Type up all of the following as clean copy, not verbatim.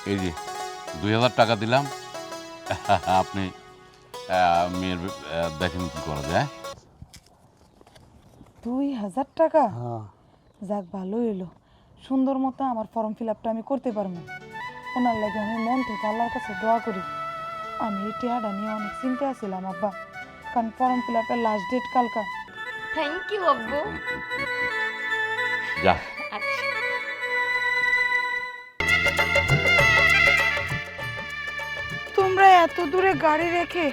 এই যে 2000 টাকা দিলাম, আপনি মেয়ের দেখেন কি করা যায়। 2000 টাকা? হ্যাঁ, যাক, ভালো হইলো। সুন্দর মতো আমার ফর্ম ফিল আপটা আমি করতে পারবো। ওনার লাগে আমি মন থেকে আল্লাহর কাছে দোয়া করি। আমি এই টিয়াটা নিয়ে অনেক চিন্তা আছিলাম আব্বা, কারণ ফর্ম ফিল আপের লাস্ট ডেট কালকা। থ্যাংক ইউ আব্বু। যা, আচ্ছা, তোমরা এত দূরে গাড়ি রেখে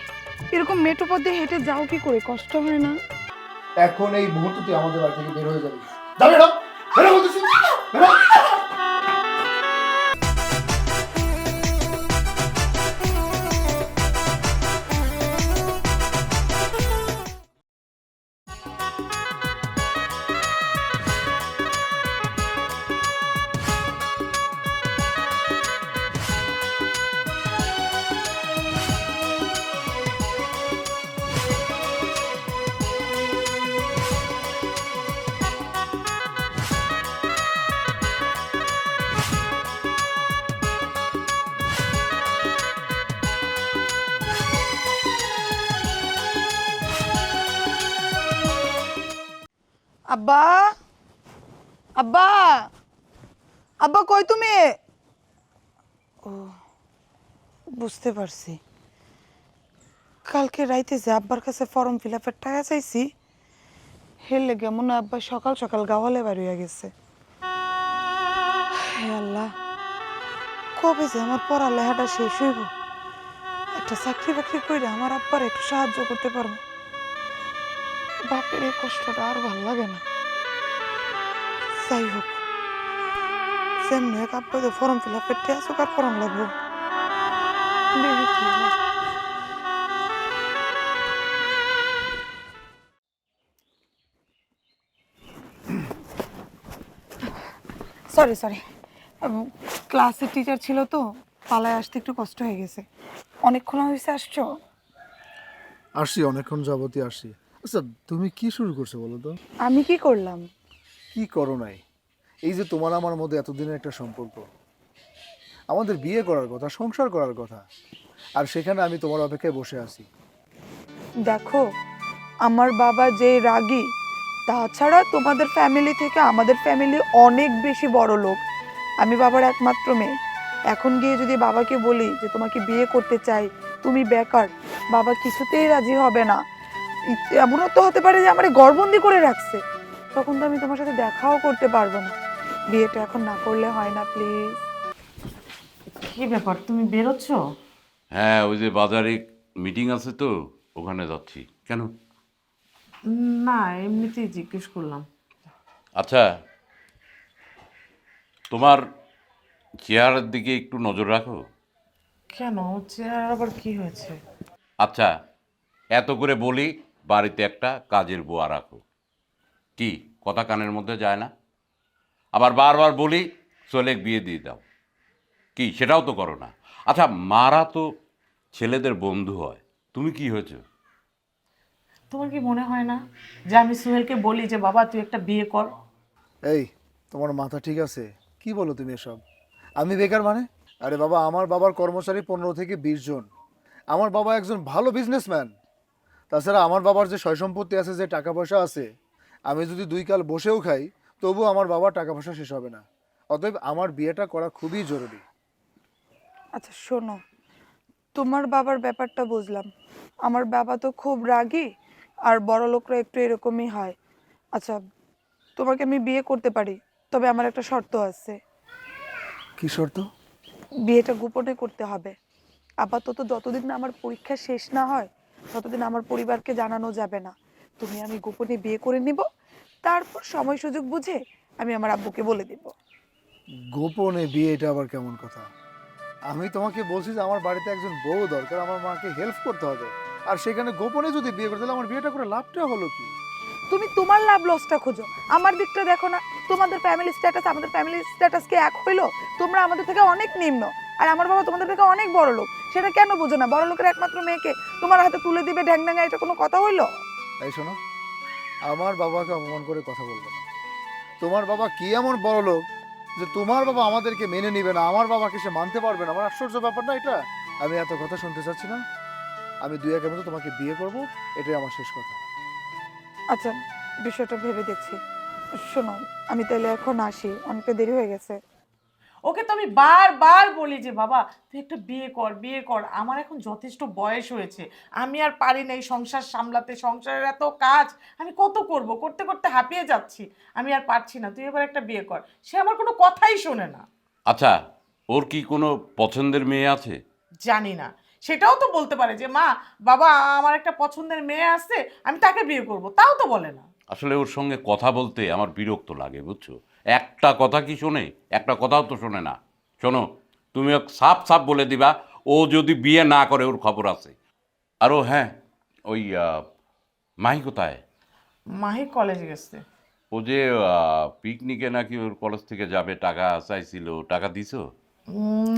এরকম মেট্রো পথ দিয়ে হেঁটে যাও কি করে? কষ্ট হয় না? এখন এই মুহূর্তে তুই আমাদের বাড়ি থেকে বের হয়ে যাবি। যাবে না? বেরো বলতেছি, বেরো। আব্বা, আব্বা, আব্বা কই তুমি? ও, বুঝতে পারছি। কালকে রাইতে যে আব্বার কাছে ফর্ম ফিল আপের টাকা চাইছি, হের লেগে মনে হয় আব্বা সকাল সকাল গাওয়ালে বাড়ি হয়ে গেছে। হে আল্লাহ, কবে যে আমার পড়ালেখাটা শেষ হইব, একটা চাকরি বাকরি করে আমার আব্বার একটু সাহায্য করতে পারবো। বাপের এই কষ্টটা আর ভাল লাগে না। যাই হোক, যেমনি এক আব্বা তো ফর্ম ফিল আপের টাকা জোগাড় করান লাগবো। দেখি কি হয়। সরি সরি, ক্লাসের টিচার ছিল তো, পালায় আসতে একটু কষ্ট হয়ে গেছে। অনেকক্ষণ হয়েছে আসছো? আসি, অনেকক্ষণ যাবতই আসি। আচ্ছা, তুমি কি শুরু করছো বলো তো? আমি কি করলাম? কি করো নাই? এই যে তোমার আমার মধ্যে এতদিনের একটা সম্পর্ক, আমাদের বিয়ে করার কথা, সংসার করার কথা, আর সেখানে আমি তোমার অপেক্ষায় বসে আছি। দেখো, আমার বাবা যে রাগী, তাছাড়া তোমাদের ফ্যামিলি থেকে আমাদের ফ্যামিলি অনেক বেশি বড় লোক। আমি বাবার একমাত্র মেয়ে। এখন গিয়ে যদি বাবাকে বলি যে তোমাকে বিয়ে করতে চাই, তুমি বেকার, বাবা কিছুতেই রাজি হবে না। এমনও তো হতে পারে যে আমার ঘরবন্দি করে রাখছে, তখন তো আমি তোমার সাথে দেখাও করতে পারবো না। বিয়েটা এখন না করলে হয় না প্লিজ? কি ব্যাপার, তুমি বেরোচ্ছ? হ্যাঁ, ওই যে বাজারে মিটিং আছে তো, ওখানে যাচ্ছি। কেন? না, এমনিতেই জিজ্ঞেস করলাম। আচ্ছা, তোমার চেহারার দিকে একটু নজর রাখো। কেন, চেহারা আবার কি হয়েছে? আচ্ছা, এত করে বলি বাড়িতে একটা কাজের বুয়া রাখো, কি কথা কানের মধ্যে যায় না? আবার বারবার বলি চলে বিয়ে দিয়ে দাও, কি সেটাও তো করো না। আচ্ছা, মারা তো ছেলেদের বন্ধু হয়, তুমি কি হয়েছো? তোমার কি মনে হয় না যে আমি সোহেলকে বলি যে বাবা তুই একটা বিয়ে কর? এই, তোমার মাথা ঠিক আছে? কি বলো তুমি এসব? আমি বেকার মানে? আরে বাবা, আমার বাবার কর্মচারী 15 থেকে 20 জন। আমার বাবা একজন ভালো বিজনেসম্যান। তাছাড়া আমার বাবার যে সয় সম্পত্তি আছে, যে টাকা পয়সা আছে, আমি যদি 2 কাল বসেও খাই তবু আমার বাবার টাকা পয়সা শেষ হবে না। অতএব আমার বিয়েটা করা খুবই জরুরি। আচ্ছা শোনো, তোমার বাবার ব্যাপারটা বুঝলাম। আমার বাবা তো খুব রাগী, আর বড় লোকরা একটু এরকমই হয়। আচ্ছা, তোমাকে আমি বিয়ে করতে পারি, তবে আমার একটা শর্ত আছে। কি শর্ত? বিয়েটা গোপনে করতে হবে। আপাতত যতদিন না আমার পরীক্ষা শেষ না হয়, ততদিন আমার পরিবারকে জানানো যাবে না। তুমি আমি গোপনে বিয়ে করে নিব, তারপর সময় সুযোগ বুঝে আমি আমার আব্বুকে বলে দিব। গোপনে বিয়ে, এটা আবার কেমন কথা? আমি তোমাকে বলছি যে আমার বাড়িতে একজন বউ দরকার, আমার মাকে হেল্প করতে হবে। আর সেখানে গোপনে যদি বিয়ে করতে, তাহলে আমার বিয়েটা করে লাভটা হলো কি? তুমি তোমার লাভ লসটা খোঁজো, আমার দিকটা দেখো না। তোমাদের ফ্যামিলি স্ট্যাটাস আমাদের ফ্যামিলি স্ট্যাটাস কি এক হইলো? তোমরা আমাদের থেকে অনেক নিম্ন, আর আমার বাবা তোমাদের থেকে অনেক বড় লোক। সেটা কেন বোঝো না? বড় লোকের একমাত্র মেয়েকে তোমার হাতে তুলে দিবে ঢ্যাংডাঙ্গা, এটা কোনো কথা হইলো? তাই শোনো, আমার বাবাকে অপমান করে কথা বলবো না। তোমার বাবা কি এমন বড় লোক যে তোমার বাবা আমাদেরকে মেনে নিবে না, আমার বাবাকে সে মানতে পারবে না। আমার আশ্চর্য ব্যাপার না এটা? আমি এত কথা শুনতে চাচ্ছি না। আমি 2-1 মধ্যে তোমাকে বিয়ে করব, এটাই আমার শেষ কথা। আচ্ছা, বিষয়টা ভেবে দেখছি। শোনো, আমি তাহলে এখন আসি, অনেকটা দেরি হয়ে গেছে। ওকে তো আমি বারবার বলি যে বাবা তুই একটা বিয়ে কর, বিয়ে কর। আমার এখন যথেষ্ট বয়স হয়েছে, আমি আর পারি না এই সংসার সামলাতে, সংসারের এত কাজ আমি কত করব, করতে করতে হাঁপিয়ে যাচ্ছি, আমি আর পারছি না, তুই এবার একটা বিয়ে কর। সে আমার কোনো কথাই শোনে না। আচ্ছা, ওর কি কোনো পছন্দের মেয়ে আছে? জানি না, সেটাও তো বলতে পারে যে মা বাবা আমার একটা পছন্দের মেয়ে আছে, আমি তাকে বিয়ে করব, তাও তো বলে না। আসলে ওর সঙ্গে কথা বলতে আমার বিরক্ত লাগে, বুঝছো? একটা কথা কি শোনে? একটা কথাও তো শোনে না। শোনো, তুমি ওকে সাফ সাফ বলে দিবা, ও যদি বিয়ে না করে ওর খবর আছে। আরও হ্যাঁ, ওই মাহি কোথায়? মাহি কলেজে গেছে। ও যে পিকনিকে নাকি ওর কলেজ থেকে যাবে, টাকা চাইছিল, টাকা দিছো?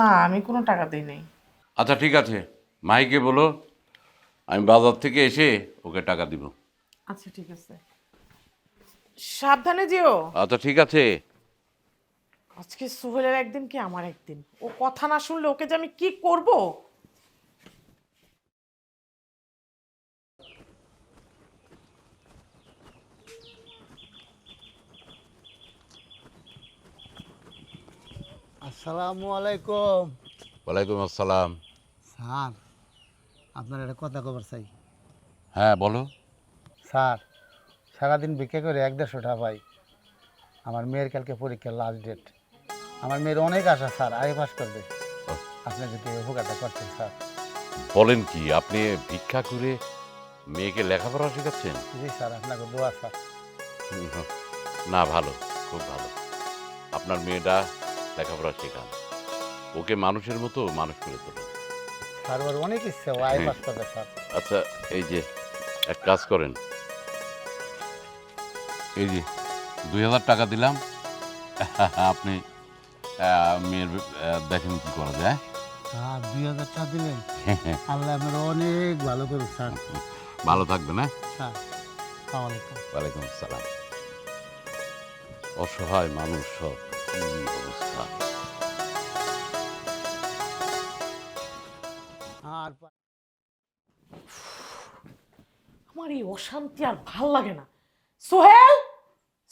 না, আমি কোনো টাকা দিই নাই। আচ্ছা ঠিক আছে, মাহিকে বলো আমি বাজার থেকে এসে ওকে টাকা দিব। আচ্ছা ঠিক আছে, সাবধানে যেও। আচ্ছা ঠিক আছে। আজকে সোহেলের একদিন কি আমার একদিন, ও কথা না শুনলে ওকে যে আমি কি করব। আসসালামু আলাইকুম। ওয়ালাইকুম আসসালাম। স্যার, আপনার একটা কথা খবর চাই। হ্যাঁ বলো। স্যার, সারাদিন ভিক্ষা করে 1-150 টাকা পাই। আমার মেয়ের কালকে পরীক্ষার লাস্ট ডেট। আমার মেয়ের অনেক আশা স্যার, আই পাস করবে। আপনি যদি এই উপকারটা করতেন স্যার। বলেন কি, আপনি ভিক্ষা করে মেয়েকে লেখাপড়া শেখাচ্ছেন? জি স্যার, আপনাকে দোয়া স্যার। না, ভালো, খুব ভালো। আপনার মেয়েটা লেখাপড়া শেখান, ওকে মানুষের মতো মানুষ করে তোলেন। স্যার ওর অনেক ইচ্ছে, ও আই পাস করবে স্যার। আচ্ছা, এই যে এক কাজ করেন, এই যে 2000 টাকা দিলাম, আপনি মেয়ের দেখেন কি করা যায়। স্যার 2000 টাকা দিলেন, আল্লাহ আপনার অনেক ভালো করুক স্যার। ভালো থাকবেন। হ্যাঁ স্যার, আসসালামু আলাইকুম। ওয়ালাইকুম আসসালাম। অসহায় মানুষ সব, কি অবস্থা। আর আমার এই অশান্তি আর ভাল লাগে না। সোহেল,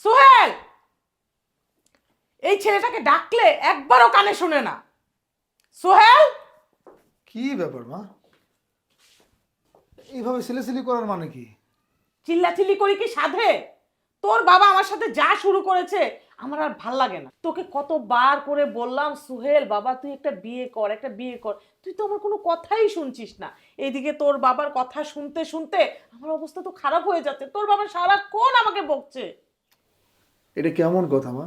সোহেল, এই ছেলেটাকে ডাকলে একবারও কানে শুনে না। সোহেল, কি ব্যাপার মা? এইভাবে সিলেসিলি করার মানে কি? চিল্লাচিল্লি করি কি সাধে? তোর বাবা আমার সাথে যা শুরু করেছে আমার আর ভাল লাগে না। তোকে কতবার করে বললাম সোহেল বাবা তুই একটা বিয়ে কর, একটা বিয়ে কর, তুই তো আমার কোনো কথাই শুনছিস না। এইদিকে তোর বাবার কথা শুনতে শুনতে আমার অবস্থা তো খারাপ হয়ে যাচ্ছে। তোর বাবা সারাক্ষণ আমাকে বকছে। এটা কেমন কথা মা?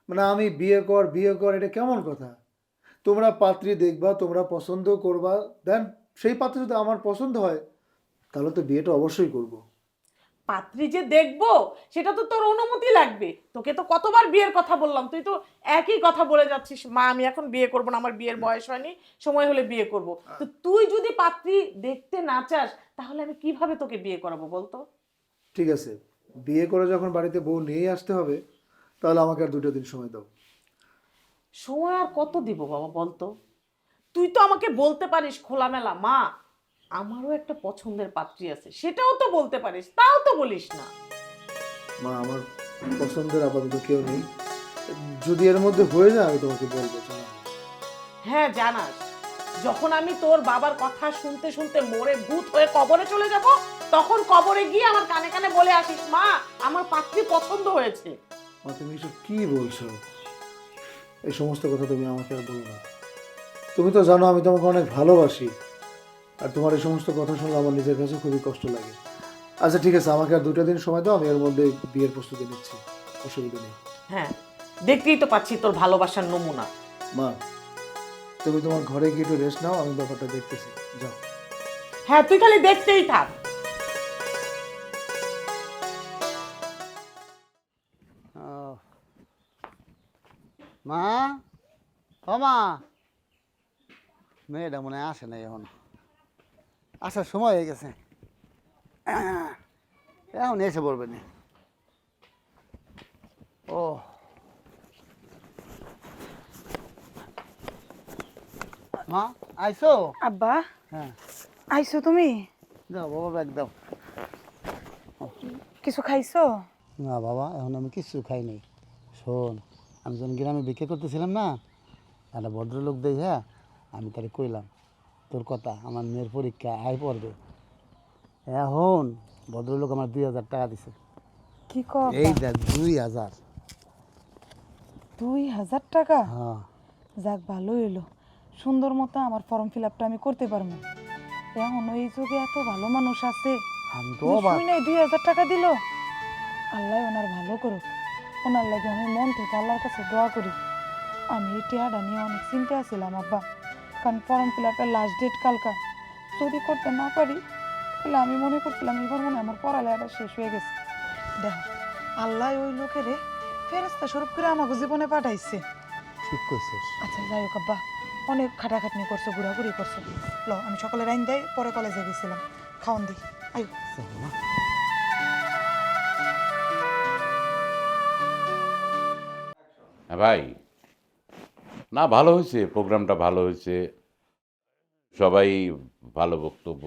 মানে আমি বিয়ে কর বিয়ে কর, এটা কেমন কথা? তোমরা পাত্রী দেখবা, তোমরা পছন্দ করবা, দেন সেই পাত্রে যদি আমার পছন্দ হয় তাহলে তো বিয়েটা অবশ্যই করব। পাত্রী যে দেখবো সেটা তো তোর অনুমতি লাগবে। তোকে তো কতবার বিয়ের কথা বললাম, তুই তো একই কথা বলে যাচ্ছিস, মা আমি এখন বিয়ে করবো না, আমার বিয়ের বয়স হয়নি, সময় হলে বিয়ে করব। তো তুই যদি পাত্রী দেখতে না চাস তাহলে আমি কিভাবে তোকে বিয়ে করাবো বলতো? ঠিক আছে, বিয়ে করে যখন বাড়িতে বউ নিয়ে আসতে হবে তাহলে আমাকে আর 2টা দিন সময় দাও। সময় আর কত দিব বাবা বলতো? তুই তো আমাকে বলতে পারিস খোলামেলা মা আমারও একটা পছন্দের পাত্রী আছে, সেটাও তো বলতে পারিস, তাও তো বলিস না। মা, আমার পছন্দের আপাতত কেউ নেই, যদি এর মধ্যে হয়ে যায় আমি তোমাকে বলবো। হ্যাঁ জানাস, যখন আমি তোর বাবার কথা শুনতে শুনতে মরে ভূত হয়ে কবরে চলে যাব তখন কবরে গিয়ে আমার কানে কানে বলে আসিস মা আমার পাত্রী পছন্দ হয়েছে। মা, তুমি এসব কি বলছো? এই সমস্ত কথা তুমি আমাকে আর বলো না। তুমি তো জানো আমি তোমাকে অনেক ভালোবাসি, আর তোমার এই সমস্ত কথা শুনলে আমার নিজের কাছে খুবই কষ্ট লাগে। আচ্ছা ঠিক আছে, আমাকে আর 2টা দিন সময় দাও, আমি এর মধ্যে বিয়ের প্রস্তুতি নিচ্ছি, অসুবিধা নেই। হ্যাঁ দেখতেই তো পাচ্ছি তোর ভালোবাসার নমুনা। মা, তুমি তোমার ঘরে গিয়ে একটু রেস্ট নাও, আমি ব্যাপারটা দেখতেছি, যাও। হ্যাঁ তুই খালি দেখতেই থাক। মা, ও মা, মেয়েটা মনে হয় আসে নাই এখন, আসার সময় হয়ে গেছে, এখন এসে পড়বে না। ও মা আইছো? আব্বা হ্যাঁ আইছো তুমি? যাও বাবা, ব্যাগ দাও। কিছু খাইছো? না বাবা, এখন আমি কিচ্ছু খাই নাই। শোন, আমি যখন গ্রামে বিক্রি করতেছিলাম না, একটা ভদ্রলোক দেই, হ্যাঁ, আমি তারে কইলাম তোর কথা, আমার মেয়ের পরীক্ষা আয় পড়বে। এখন ভদ্রলোক আমার 2,000 টাকা দিছে। কি কর? এই দেখ 2,000। 2,000 টাকা? হ্যাঁ যাক ভালো হইলো, সুন্দর মতো আমার ফর্ম ফিল আপটা আমি করতে পারবো। এখন এই যুগে এত ভালো মানুষ আছে, আমি তো অবাক। 2,000 টাকা দিল। আল্লাহ ওনার ভালো করুক। ওনার লাগে আমি মন থেকে আল্লাহর কাছে দোয়া করি। আমি এই টিয়াটা নিয়ে অনেক চিন্তা ছিলাম আব্বা, কারণ ফর্ম ফিল আপের লাস্ট ডেট কালকা। যদি করতে না পারি তাহলে আমি মনে করছিলাম এবার মনে হয় আমার পড়ালেখাটা শেষ হয়ে গেছে। দেখো আল্লাহ ওই লোকেরে ফেরেস্তা স্বরূপ করে আমাকে জীবনে পাঠাইছে। ঠিক করছিস। আচ্ছা যাই হোক আব্বা, অনেক খাটাখাটনি করছো, ঘোরাঘুরি করছো। ল আমি সকালে রাইন দেয়, পরে কলেজে গেছিলাম, খাওয়ান দিই। আয়ো। হ্যাঁ ভাই, না ভালো হয়েছে, প্রোগ্রামটা ভালো হয়েছে, সবাই ভালো বক্তব্য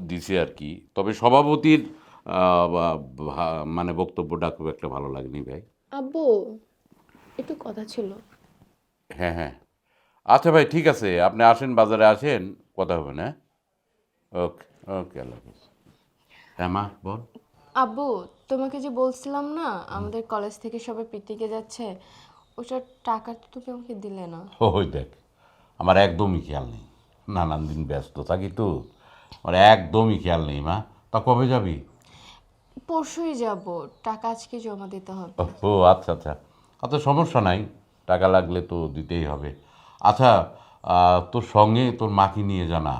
দিছে আর কি। তবে সভাপতির মানে বক্তব্যটা খুব একটা ভালো লাগেনি ভাই। আব্বু একটু কথা ছিল। হ্যাঁ হ্যাঁ, আচ্ছা ভাই ঠিক আছে, আপনি আসেন, বাজারে আসেন, কথা হবে না। ওকে ওকে, আল্লাহ হাফেজ। হ্যাঁ মা বল। আব্বু তোমাকে যে বলছিলাম না আমাদের কলেজ থেকে সবাই পিকনিকে যাচ্ছে, ওটার টাকা তো তুমি আমাকে দিলে না। ওই দেখ, আমার একদমই খেয়াল নেই, নানান দিন ব্যস্ত থাকি তো, আমার একদমই খেয়াল নেই মা। তা কবে যাবি? পরশুই যাব, টাকা আজকে জমা দিতে হবে। ও আচ্ছা আচ্ছা আচ্ছা, সমস্যা নাই, টাকা লাগলে তো দিতেই হবে। আচ্ছা, তোর সঙ্গে তোর মাকে নিয়ে জানা।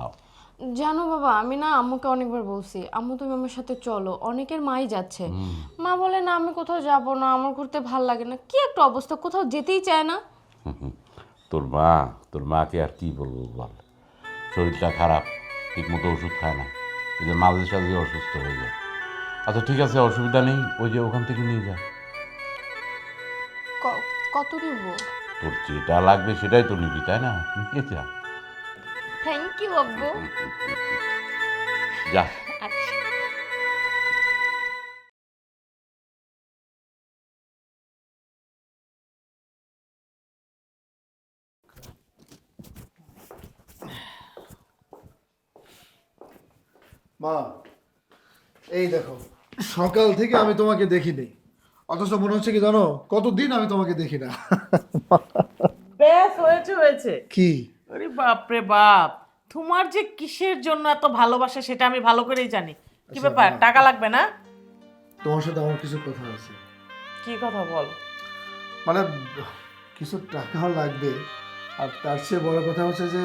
জানো বাবা, আমি না আম্মুকে অনেকবার বলছি আম্মু তুমি আমার সাথে চলো, অনেকের মাই যাচ্ছে। মা বলে না আমি কোথাও যাব না, আমার ঘুরতে ভাল লাগে না, কি একটা অবস্থা, কোথাও যেতেই চায় না। তোর মাকে আর কি বলবো বল, শরীরটা খারাপ, ঠিকমতো ওষুধ খায় না, এই যে মাঝে সাঝে অসুস্থ হয়ে যায়। আচ্ছা ঠিক আছে, অসুবিধা নেই, ওই যে ওখান থেকে নিয়ে যা। কত নিব? তোর যেটা লাগবে সেটাই তো নিবি, তাই না? নিয়ে যা। থ্যাংক ইউ আব্বু। যা। আচ্ছা। মা এই দেখো, সকাল থেকে আমি তোমাকে দেখিনি, অথচ মনে হচ্ছে কি জানো, কতদিন আমি তোমাকে দেখি না। ব্যাস হয়েছে হয়েছে। কি? আরে বাপ রে বাপ, তোমার যে কিসের জন্য এত ভালোবাসা সেটা আমি ভালো করেই জানি। কি আচ্ছা, ব্যাপার, মা। টাকা লাগবে না? তোমার সাথে আমার কিছু কথা আছে। কি কথা বল। মানে কিছু টাকাও লাগবে, আর তার চেয়ে বড় কথা হচ্ছে যে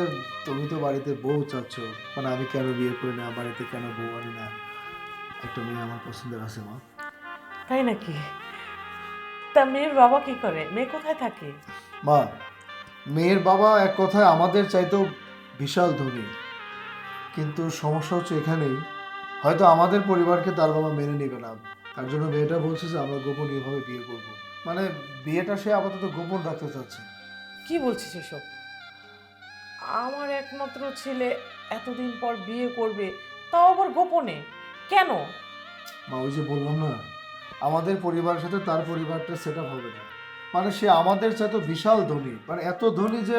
তুমি তো বাড়িতে বউ চাচ্ছ, মানে আমি কেন বিয়ে করি না, বাড়িতে কেন বউ আনি না, একটা মেয়ে আমার পছন্দের আছে মা। তাই নাকি? তা মেয়ের বাবা কি করে, মেয়ে কোথায় থাকে? মা, মেয়ের বাবা এক কথায় আমাদের চাইতেও বিশাল ধনী, কিন্তু সমস্যা হচ্ছে এখানেই, হয়তো আমাদের পরিবারকে তার বাবা মেনে নেবে না, তার জন্য মেয়েটা বলছে যে আমরা গোপনীয়ভাবে বিয়ে করব, মানে বিয়েটা সে আপাতত গোপন রাখতে চাচ্ছে। কি বলছিস এসব? আমার একমাত্র ছেলে এতদিন পর বিয়ে করবে, তাও আবার গোপনে, কেন? মা ওই যে বললাম না, আমাদের পরিবারের সাথে তার পরিবারটা সেট আপ হবে না, মানে সে আমাদের চাইতে বিশাল ধনী, মানে এত ধনী যে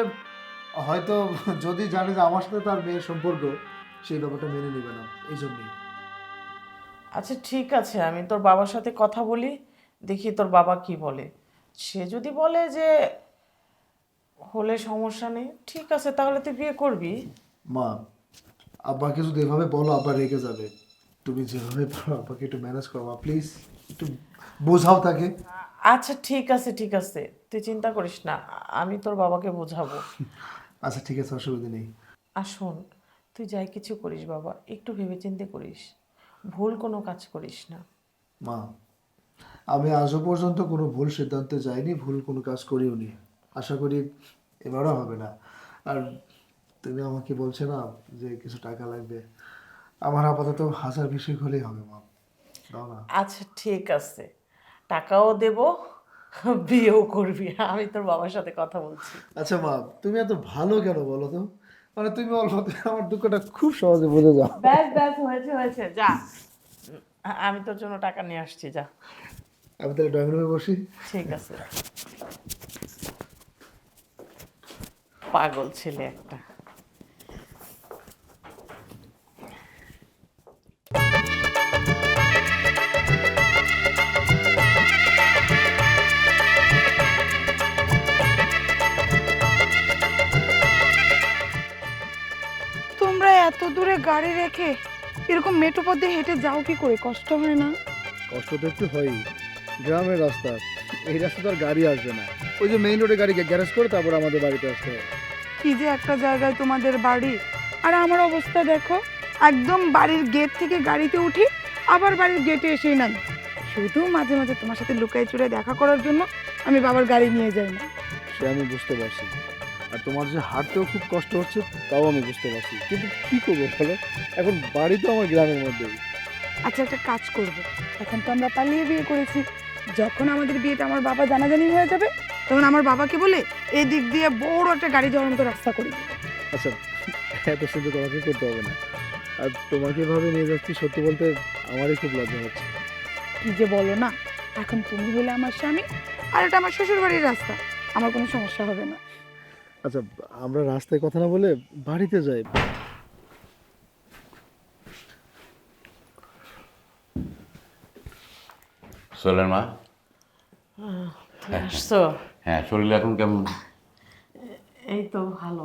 হয়তো যদি জানে যে আমার সাথে তার মেয়ের সম্পর্ক, সেই ব্যাপারটা মেনে নেবে না, এই জন্যই। আচ্ছা ঠিক আছে, আমি তোর বাবার সাথে কথা বলি, দেখি তোর বাবা কি বলে। সে যদি বলে যে হলে সমস্যা নেই, ঠিক আছে, তাহলে তুই বিয়ে করবি। মা, আব্বাকে যদি এভাবে বলো আব্বা রেগে যাবে, তুমি যেভাবে পারো আব্বাকে একটু ম্যানেজ করো মা, প্লিজ একটু বোঝাও তাকে। আচ্ছা ঠিক আছে ঠিক আছে, তুই চিন্তা করিস না, আমি তোর বাবাকে বোঝাবো। আচ্ছা ঠিক আছে, অসুবিধা নেই। আর শোন, তুই যাই কিছু করিস বাবা, একটু ভেবেচিন্তে করিস, ভুল কোনো কাজ করিস না। মা, আমি আজও পর্যন্ত কোনো ভুল সিদ্ধান্তে যাইনি, ভুল কোনো কাজ করিও নি, আশা করি এবারও হবে না। আর তুমি আমাকে বলছো না যে কিছু টাকা লাগবে, আমার আপাতত 1020 হলেই হবে মা, দাও না। আচ্ছা ঠিক আছে, টাকাও দেব, বিয়েও করবি। আমি তোর বাবার সাথে কথা বলছি। আচ্ছা মা, তুমি এত ভালো কেন বলো তো? মানে তুমি অল্পতে আমার দুঃখটা খুব সহজে বুঝে যাও। ব্যাস ব্যাস, হয়েছে হয়েছে, যা। আমি তোর জন্য টাকা নিয়ে আসছি, যা। আমি তাহলে ড্রয়িং রুমে বসি। ঠিক আছে। পাগল ছেলে একটা। তোমরা এত দূরে গাড়ি রেখে এরকম মেঠো পথে হেঁটে যাও কি করে? কষ্ট হয় না? কষ্ট তো একটু হয়ই, গ্রামের রাস্তা, এই রাস্তা তো আর গাড়ি আসবে না। ওই যে মেইন রোডে গাড়ি গ্যারেজ করে তারপর আমাদের বাড়িতে আসতে হবে। কি যে একটা জায়গায় তোমাদের বাড়ি, আর আমার অবস্থা দেখো, একদম বাড়ির গেট থেকে গাড়িতে উঠি, আবার বাড়ির গেটে এসেই নামি। শুধু মাঝে মাঝে তোমার সাথে লুকাই চুরে দেখা করার জন্য আমি বাবার গাড়ি নিয়ে যাই না। সে আমি বুঝতে পারছি, আর তোমার যে হাঁটতেও খুব কষ্ট হচ্ছে তাও আমি বুঝতে পারছি, কিন্তু কি করবো বলো, এখন বাড়ি তো আমার গ্রামের মধ্যেই। আচ্ছা, একটা কাজ করব, এখন তো আমরা পালিয়ে বিয়ে করেছি, যখন আমাদের বিয়েটা আমার বাবা জানাজানি হয়ে যাবে তখন আমার বাবাকে বলে এই দিক দিয়ে বড় একটা গাড়ি যাওয়ার মতো রাস্তা করে দেবো। আচ্ছা, এত সুন্দর তোমাকে করতে হবে না। আর তোমাকে এভাবে নিয়ে যাচ্ছি, সত্যি বলতে আমারই খুব লজ্জা হচ্ছে। কি যে বলো না, এখন তুমি হলে আমার স্বামী, আর এটা আমার শ্বশুর বাড়ির রাস্তা, আমার কোনো সমস্যা হবে না। আচ্ছা, আমরা রাস্তায় কথা না বলে বাড়িতে যাই। সোহেলের মা। তুমি আসছো? হ্যাঁ, শরীর এখন কেমন? এই তো ভালো,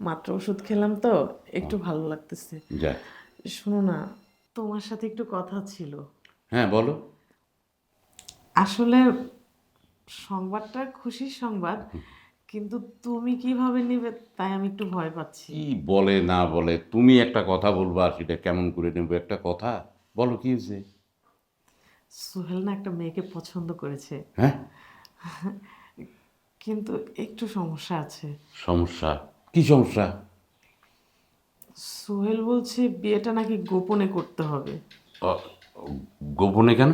মাত্র ওষুধ খেলাম তো একটু ভালো লাগতেছে। যাক। শোনো না, তোমার সাথে একটু কথা ছিল। হ্যাঁ, বলো। আসলে সংবাদটা খুশির সংবাদ, কিন্তু তুমি কিভাবে নিবে তাই আমি একটু ভয় পাচ্ছি। কি বলে না বলে, তুমি একটা কথা বলবা, সেটা কেমন করে নেবো একটা কথা? বলো কি হয়েছে? সোহেল না একটা মেয়েকে পছন্দ করেছে, হ্যাঁ। কিন্তু একটু সমস্যা আছে। সমস্যা? কি সমস্যা? সোহেল বলছে বিয়েটা নাকি গোপনে করতে হবে। অ, গোপনে কেন?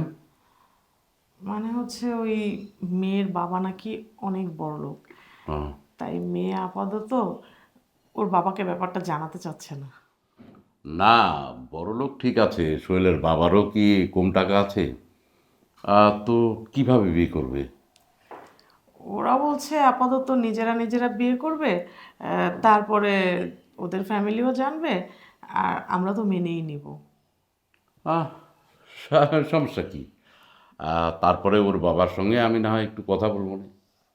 মানে হচ্ছে ওই মেয়ের বাবা নাকি অনেক বড় লোক, ও, তাই মেয়ে আপাতত ওর বাবাকে ব্যাপারটা জানাতে চাচ্ছে না। না, বড়লোক ঠিক আছে, সোহেলের বাবারও কি কম টাকা আছে? তো কিভাবে বিয়ে করবে? ওরা বলছে আপাতত নিজেরা নিজেরা বিয়ে করবে, তারপরে ওদের ফ্যামিলিও জানবে, আর আমরা তো মেনেই নিব। আহ, সমস্যা কি? তারপরে ওর বাবার সঙ্গে আমি না হয় একটু কথা বলবো না,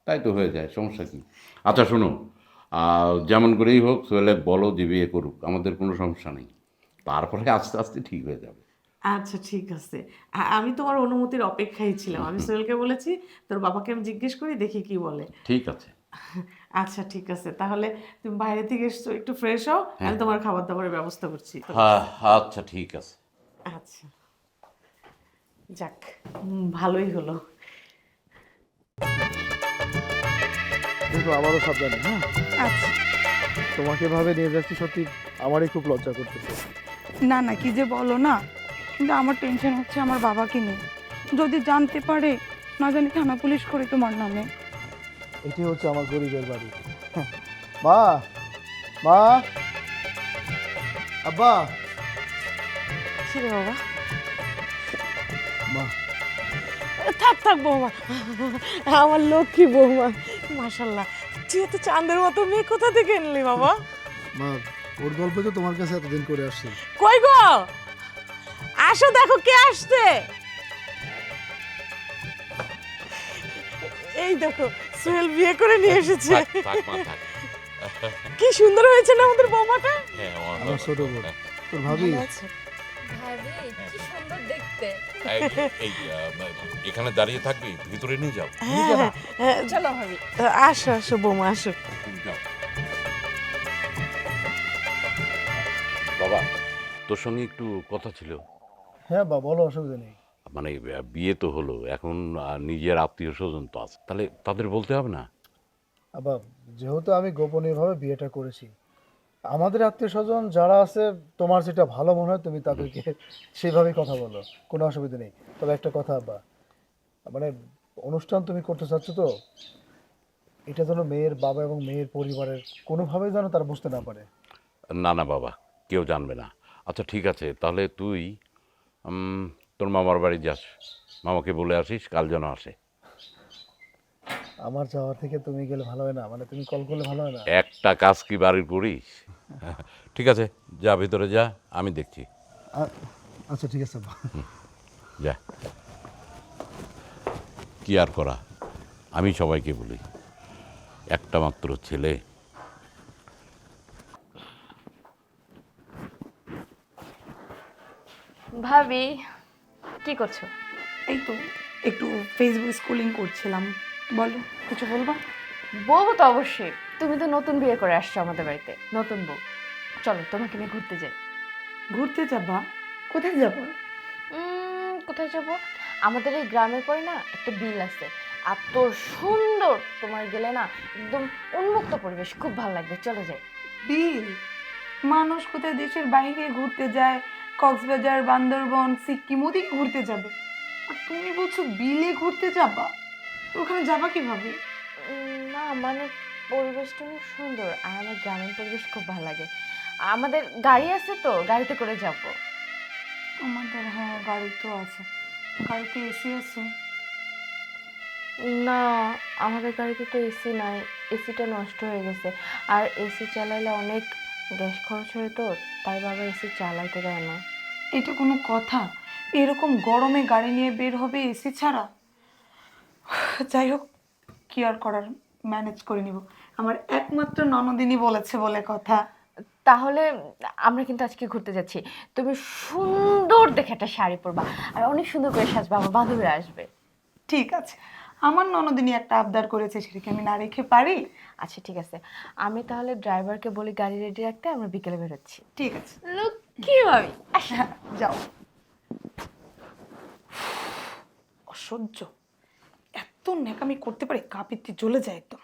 তাই তো হয়ে যায়, সমস্যা কি? আচ্ছা শোনো, যেমন করেই হোক সোহেলে বলো যে বিয়ে করুক, আমাদের কোনো সমস্যা নেই, তারপরে আস্তে আস্তে ঠিক হয়ে যাবে। আচ্ছা ঠিক আছে, আমি তোমার অনুমতির অপেক্ষায় ছিলাম। আমি সোহেলকে বলেছি তোর বাবাকে আমি জিজ্ঞেস করি, দেখি কি বলে। ঠিক আছে। আচ্ছা ঠিক আছে, তাহলে তুমি বাইরে থেকে এসছো, একটু ফ্রেশ হও, আমি তোমার খাবার দাবারের ব্যবস্থা করছি। হ্যাঁ, আচ্ছা ঠিক আছে। আচ্ছা, যাক, ভালোই হলো। কিন্তু আবারও সাবধানে, হ্যাঁ? আচ্ছা। তোমাকে এভাবে নিয়ে যাচ্ছি, সত্যি আমারই খুব লজ্জা করতেছে। না না, কি যে বলো না, কিন্তু আমার টেনশন হচ্ছে আমার বাবাকে নিয়ে, যদি জানতে পারে, না জানি থানা পুলিশ করে তোমার নামে। এটি হচ্ছে আমার গরিবের বাড়ি। মা, মা, আব্বা, কি রে বাবা? মা। থাক থাক বৌমা, আমার লক্ষ্মী বৌমা, মাশাল্লাহ, তুই তো চাঁদের মতো মেয়ে কোথা থেকে এনলি বাবা? মা, ওর গল্প তো তোমার কাছে এতদিন করে আসছি। কই গো, আসো দেখো কে আসছে। এই দেখো সোহেল বিয়ে করে নিয়ে এসেছে। কি সুন্দর হয়েছে না আমাদের বৌমাটা? আমার ছোট বোন, তোর ভাবি। কি সুন্দর দেখতে। এখানে দাঁড়িয়ে থাকবি, ভিতরে নিয়ে যাও। চলো ভাবি, আসো আসো বৌমা আসো। বাবা, তোর সঙ্গে একটু কথা ছিল। হ্যাঁ বা, বলো, অসুবিধা নেই। মানে বিয়ে তো হলো, এখন নিজের আত্মীয় স্বজন তো আছে, তাহলে তাদের বলতে হবে না? আবার যেহেতু আমি গোপনীয়ভাবে বিয়েটা করেছি, আমাদের আত্মীয় স্বজন যারা আছে, তোমার যেটা ভালো মনে হয় তুমি তাদেরকে সেইভাবেই কথা বলো, কোনো অসুবিধা নেই। তবে একটা কথা আব্বা, মানে অনুষ্ঠান তুমি করতে চাচ্ছ তো, এটা যেন মেয়ের বাবা এবং মেয়ের পরিবারের কোনোভাবেই যেন তারা বুঝতে না পারে। না না বাবা, কেউ জানবে না। আচ্ছা ঠিক আছে, তাহলে তুই তোর মামার বাড়ি যাস, মামাকে বলে আসিস কাল যেন আসে। আমার যাওয়ার থেকে তুমি গেলে ভালো হয় না? মানে তুমি কল করলে ভালো হয় না? একটা কাজ কি বাড়ির করিস? ঠিক আছে, যা ভিতরে যা, আমি দেখছি। আচ্ছা ঠিক আছে আব্বা। যা, কি আর করা, আমি সবাইকে বলি একটা মাত্র ছেলে। ভাবি কি করছো? এই তো একটু ফেসবুক স্ক্রলিং করছিলাম। বলো, কিছু বলবা? বলবো তো অবশ্যই। তুমি তো নতুন বিয়ে করে আসছো আমাদের বাড়িতে, নতুন বউ। চলো তোমাকে নিয়ে ঘুরতে যাই। ঘুরতে যাবা? কোথায় যাবা? কোথায় যাব? আমাদের এই গ্রামের পরে না একটা বিল আছে, এত সুন্দর, তোমার গেলে না একদম উন্মুক্ত পরিবেশ, খুব ভালো লাগবে, চলো যাই। বিল? মানুষ কোথায় দেশের বাইরে ঘুরতে যায়, কক্সবাজার, বান্দরবন, সিকিম, ওদিকে ঘুরতে যাবে, আর তুমি বলছো বিলে ঘুরতে যাবা? ওখানে যাবা কিভাবে? না মানে পরিবেশটা অনেক সুন্দর, আর আমার গ্রামের পরিবেশ খুব ভালো লাগে। আমাদের গাড়ি আছে তো, গাড়িতে করে যাব। আমাদের হ্যাঁ গাড়ি তো আছে। গাড়িতে এসি আছে? না, আমাদের গাড়িতে তো এসি নাই, এসিটা নষ্ট হয়ে গেছে। আর এসি চালাইলে অনেক গ্যাস খরচ হয় তো, তাই বাবা এসি চালাইতে দেয় না। এটা কোনো কথা? এরকম গরমে গাড়ি নিয়ে বের হবে এসি ছাড়া? যাই হোক, কি আর করার, ম্যানেজ করে নিব। আমার একমাত্র ননদিনী বলেছে বলে কথা। তাহলে আমরা কিন্তু আজকে ঘুরতে যাচ্ছি। তুমি সুন্দর দেখে একটা শাড়ি পরবা, আর অনেক সুন্দর করে সাজবা, আমার বান্ধবীরা আসবে। ঠিক আছে, আমার ননদিনী একটা আবদার করেছে, সেটাকে আমি না রেখে পারি? আচ্ছা ঠিক আছে, আমি তাহলে ড্রাইভারকে বলি গাড়ি রেডি রাখতে, আমরা বিকেলে বেরোচ্ছি। ঠিক আছে, কি ভাবি? হ্যাঁ যাও। অসহ্য, এত ন্যাকামি করতে পারে, কাপিত্তি জ্বলে যায় একদম।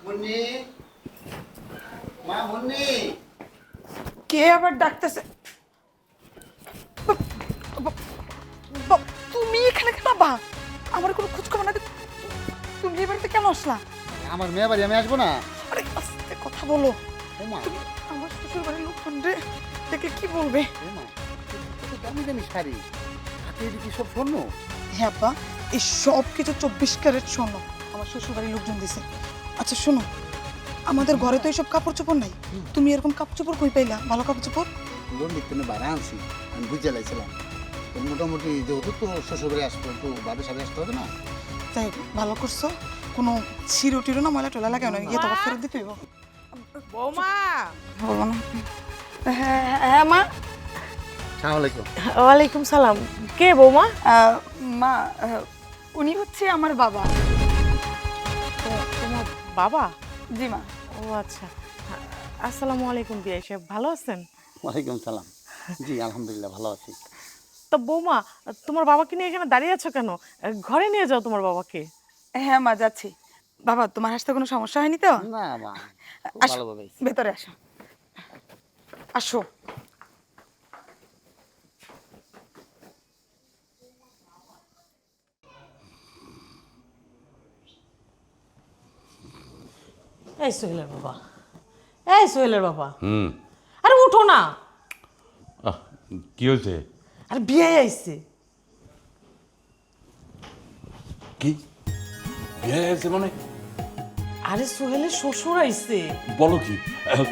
মুন্নি, মা মুন্নি। কে আবার ডাকতেছে? তুমি এখানে কেন বা? আমার কোনো খোঁজ খবর না, তুমি এই বাড়িতে কেন আসলা? আমার মেয়ে বাড়ি, আমি আসবো না? আরে আস্তে কথা বলো। ও মা, তুমি আমার শ্বশুর বাড়ির লোকজন রে দেখলে কি বলবে? ও মা, কত দামি দামি শাড়ি, হাতে এদিকে সব স্বর্ণ। হ্যাঁ আপা, এই সব কিছু 24 ক্যারেট স্বর্ণ আমার শ্বশুর বাড়ির লোকজন দিছে। আচ্ছা শোনো, আমাদের ঘরে তো এইসব কাপড় চোপড় নাই, তুমি এরকম কাপড় চোপড় কই পাইলা? ভালো কাপড় চোপড়? লোন দিতে বাইরে আনছি, আমি বুঝে লাইছিলাম। তো মোটামুটি যেহেতু তো শ্বশুরবাড়ি আসতো, একটু বাদের সাথে আসতে হবে না? যাই হোক, ভালো করছো। কোনো ছিঁড়ো টিরো না, ময়লা টলা লাগে না, গিয়ে তো ফেরত দিতে হইব। বৌমা। বলবো না? হ্যাঁ হ্যাঁ মা। আসসালামু আলাইকুম। ওয়ালাইকুম সালাম। কে বৌমা? মা, উনি হচ্ছে আমার বাবা। তোমার বাবা? জি মা। ও আচ্ছা, আসসালামু আলাইকুম বিআই সাহেব, ভালো আছেন? ওয়ালাইকুম সালাম। জি আলহামদুলিল্লাহ ভালো আছি। তো বৌমা, তোমার বাবাকে নিয়ে এখানে দাঁড়িয়ে আছো কেন? ঘরে নিয়ে যাও তোমার বাবাকে। হ্যাঁ মা, যাচ্ছি। বাবা, তোমার আসতে কোনো সমস্যা হয়নি তো? না মা, আসো, ভালোভাবে। ভেতরে আসো। আসো। এই সোহেলের বাবা, এই সোহেলের বাবা, হুম। আরে উঠো না। কি হয়েছে? আরে বিয়ে আইছে। কি বিয়ে হয়েছে মানে? আরে সোহেলের শ্বশুর আইছে। বলো কি?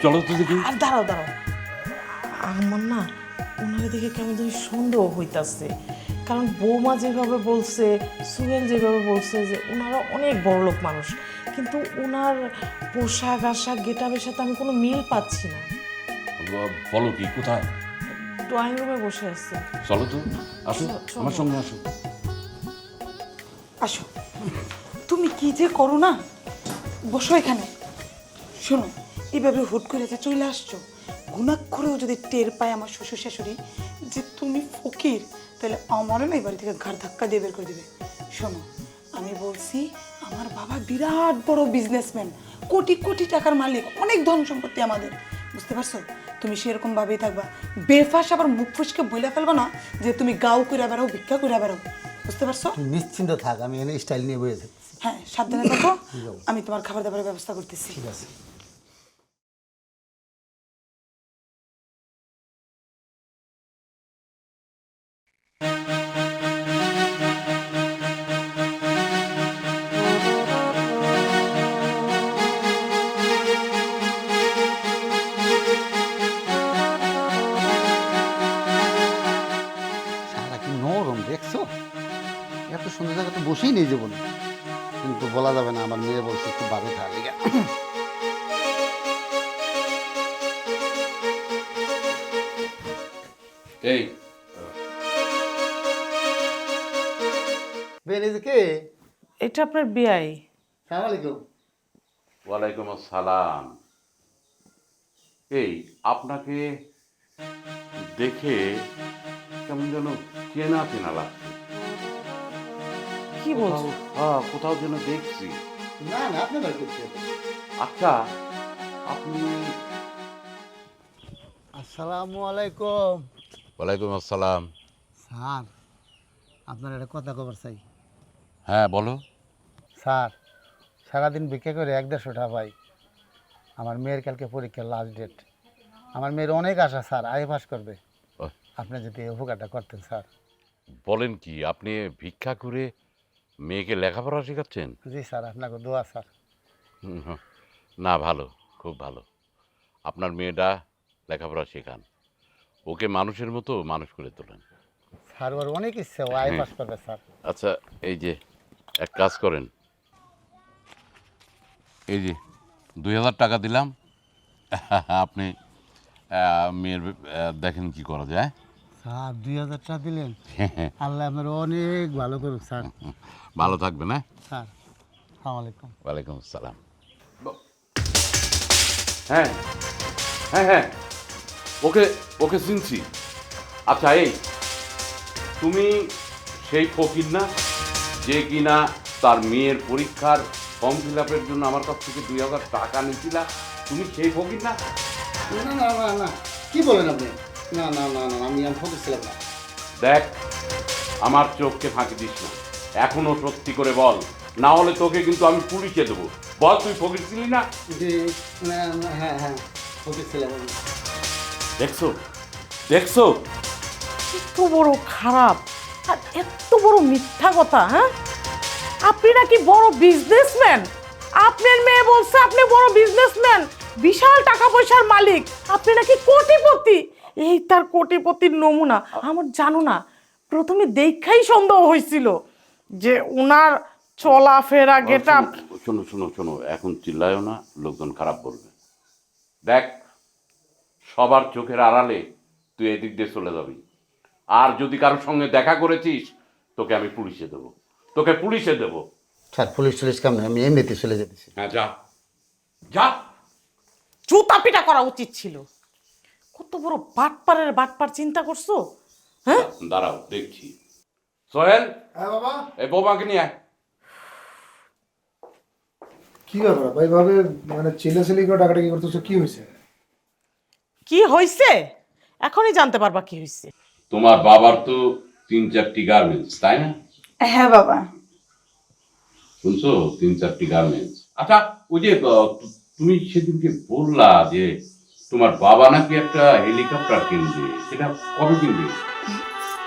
চলো তো দেখি। আর দাঁড়াও দাঁড়াও, আমার না ওনারে দেখে কেমন জানি সন্দেহ হইতাছে, কারণ বৌমা যেভাবে বলছে, সোহেল যেভাবে বলছে যে ওনারা অনেক বড় লোক মানুষ, কিন্তু ওনার পোশাক আশাক গেটাবের সাথে আমি কোনো মিল পাচ্ছি না। বলো কি, কোথায়? ড্রয়িং রুমে বসে আছি। চলো তো, আসো আমার সঙ্গে আসো। আসো, তুমি কি যে করো না, বসো এখানে। শোনো, এভাবে হুট করে যে চলে আসছো, ঘুণাক্ষরেও যদি টের পায় আমার শ্বশুর শাশুড়ি যে তুমি ফকির, তাহলে আমারও না এই বাড়ি থেকে ঘাড় ধাক্কা দিয়ে বের করে দেবে। শোনো, আমি বলছি আমার বাবা বিরাট বড় বিজনেসম্যান, কোটি কোটি টাকার মালিক, অনেক ধন সম্পত্তি আমাদের, বুঝতে পারছো? তুমি সেরকম ভাবেই থাকবা, বেফাস আবার মুখ ফুসকে বইলা ফেলবা না যে তুমি গাও করে বেড়াও, ভিক্ষা করে বেড়াও, বুঝতে পারছো? তুই নিশ্চিন্ত থাক, আমি এনে স্টাইল নিয়ে বয়ে থাকি। হ্যাঁ, সাবধানে থাকো, আমি তোমার খাবার দাবারের ব্যবস্থা করতেছি। ঠিক আছে। সারা কি নরম দেখছো, এত সুন্দর জায়গা তো বসেই নেই যাবো না, কিন্তু বলা যাবে না, আমার মেয়ে বলছে একটু বাজে খাওয়া লেগে। এই বেরিয়েছে কে? এটা আপনার বিয়াই। সালাম আলাইকুম। ওয়ালাইকুম আসসালাম। এই আপনাকে দেখে কেমন যেন চেনা চেনা লাগছে। কি বলছো? হ্যাঁ, কোথাও যেন দেখছি। না না, আপনি বাড়ি করতে। আচ্ছা, আপনি? আসসালামু আলাইকুম। ওয়ালাইকুম আসসালাম। স্যার, আপনার একটা কথা খবর চাই। হ্যাঁ, বলো। স্যার, সারাদিন ভিক্ষা করে 1-150 টাকা পাই। আমার মেয়ের কালকে পরীক্ষার লাস্ট ডেট। আমার মেয়ের অনেক আশা স্যার, আই পাস করবে। ওহ। আপনি যদি এই উপকারটা করতেন স্যার। বলেন কি, আপনি ভিক্ষা করে মেয়েকে লেখাপড়া শেখাচ্ছেন? জি স্যার, আপনাকে দোয়া স্যার। হুম। না, ভালো, খুব ভালো। আপনার মেয়েটা লেখাপড়া শেখান, ওকে মানুষের মতো মানুষ করে তোলেন। স্যার, ওর অনেক ইচ্ছে, ও আই পাস করবে স্যার। আচ্ছা, এই যে এক কাজ করেন, এই যে 2000 টাকা দিলাম, আপনি মেয়ের দেখেন কি করা যায়। স্যার, 2000 টাকা দিলেন, আল্লাহ আপনার অনেক ভালো করুক স্যার। ভালো থাকবেন। হ্যাঁ স্যার, আসসালামু আলাইকুম। ওয়ালাইকুম আসসালাম। হ্যাঁ হ্যাঁ হ্যাঁ, ওকে ওকে চিনছি। আচ্ছা, এই তুমি সেই ফকির না যে কিনা তার মেয়ের পরীক্ষার ফর্ম ফিল আপের জন্য আমার কাছ থেকে 2000 টাকা নিয়েছিলা? তুমি সেই ফকির না? না না না না, কি বলেন আপনি? না না না না, আমি ফকির ছিলাম না। দেখ, আমার চোখকে ফাঁকি দিস না, এখনো সত্যি করে বল, না হলে তোকে কিন্তু আমি পুলিশে দেবো। বল, তুই ফকির ছিলি না? জি, হ্যাঁ হ্যাঁ, ফকির ছিলাম আমি। দেখছো দেখছো, এত বড় খারাপ আর এত বড় মিথ্যা কথা। হ্যাঁ, আপনি নাকি বড় বিজনেসম্যান। আপনার মেয়ে বলছে আপনি বড় বিজনেসম্যান, বিশাল টাকা পয়সার মালিক, আপনি নাকি কোটিপতি। এই তার কোটিপতির নমুনা। আমার জানো না, প্রথমে দেখাই সন্দেহ হয়েছিল যে উনার চলাফেরা গেটআপ। শোনো শোনো শোনো, এখন চিল্লায়ও না, লোকজন খারাপ বলবে। দেখ, সবার চোখের আড়ালে তুই এদিক দিয়ে চলে যাবি, আর যদি কারোর সঙ্গে দেখা করেছিস তোকে আমি পুলিশে দেবো, তোকে পুলিশে দেবো। স্যার, পুলিশ টুলিশ কাম নেই, আমি এমনিতে চলে যেতেছি। হ্যাঁ, যা যা। জুতা পিটা করা উচিত ছিল। কত বড় বাটপারের বাটপার, চিন্তা করছো? হ্যাঁ, দাঁড়াও, দেখছি। সোহেল, হ্যাঁ বাবা। এই বৌমাকে নিয়ে আয়। কি ব্যাপার ভাই, ভাবে মানে চিল্লাচিল্লি করে টাকাটাকি করতেছো, কি হয়েছে? কি হয়েছে এখনই জানতে পারবা কি হয়েছে। তোমার বাবার তো 3-4টি গার্মেন্টস, তাই না? হ্যাঁ বাবা। শুনছো, 3-4টি গার্মেন্টস। আচ্ছা, ওই যে তুমি সেদিনকে বললা যে তোমার বাবা নাকি একটা হেলিকপ্টার কিনবে, সেটা কবে কিনবে?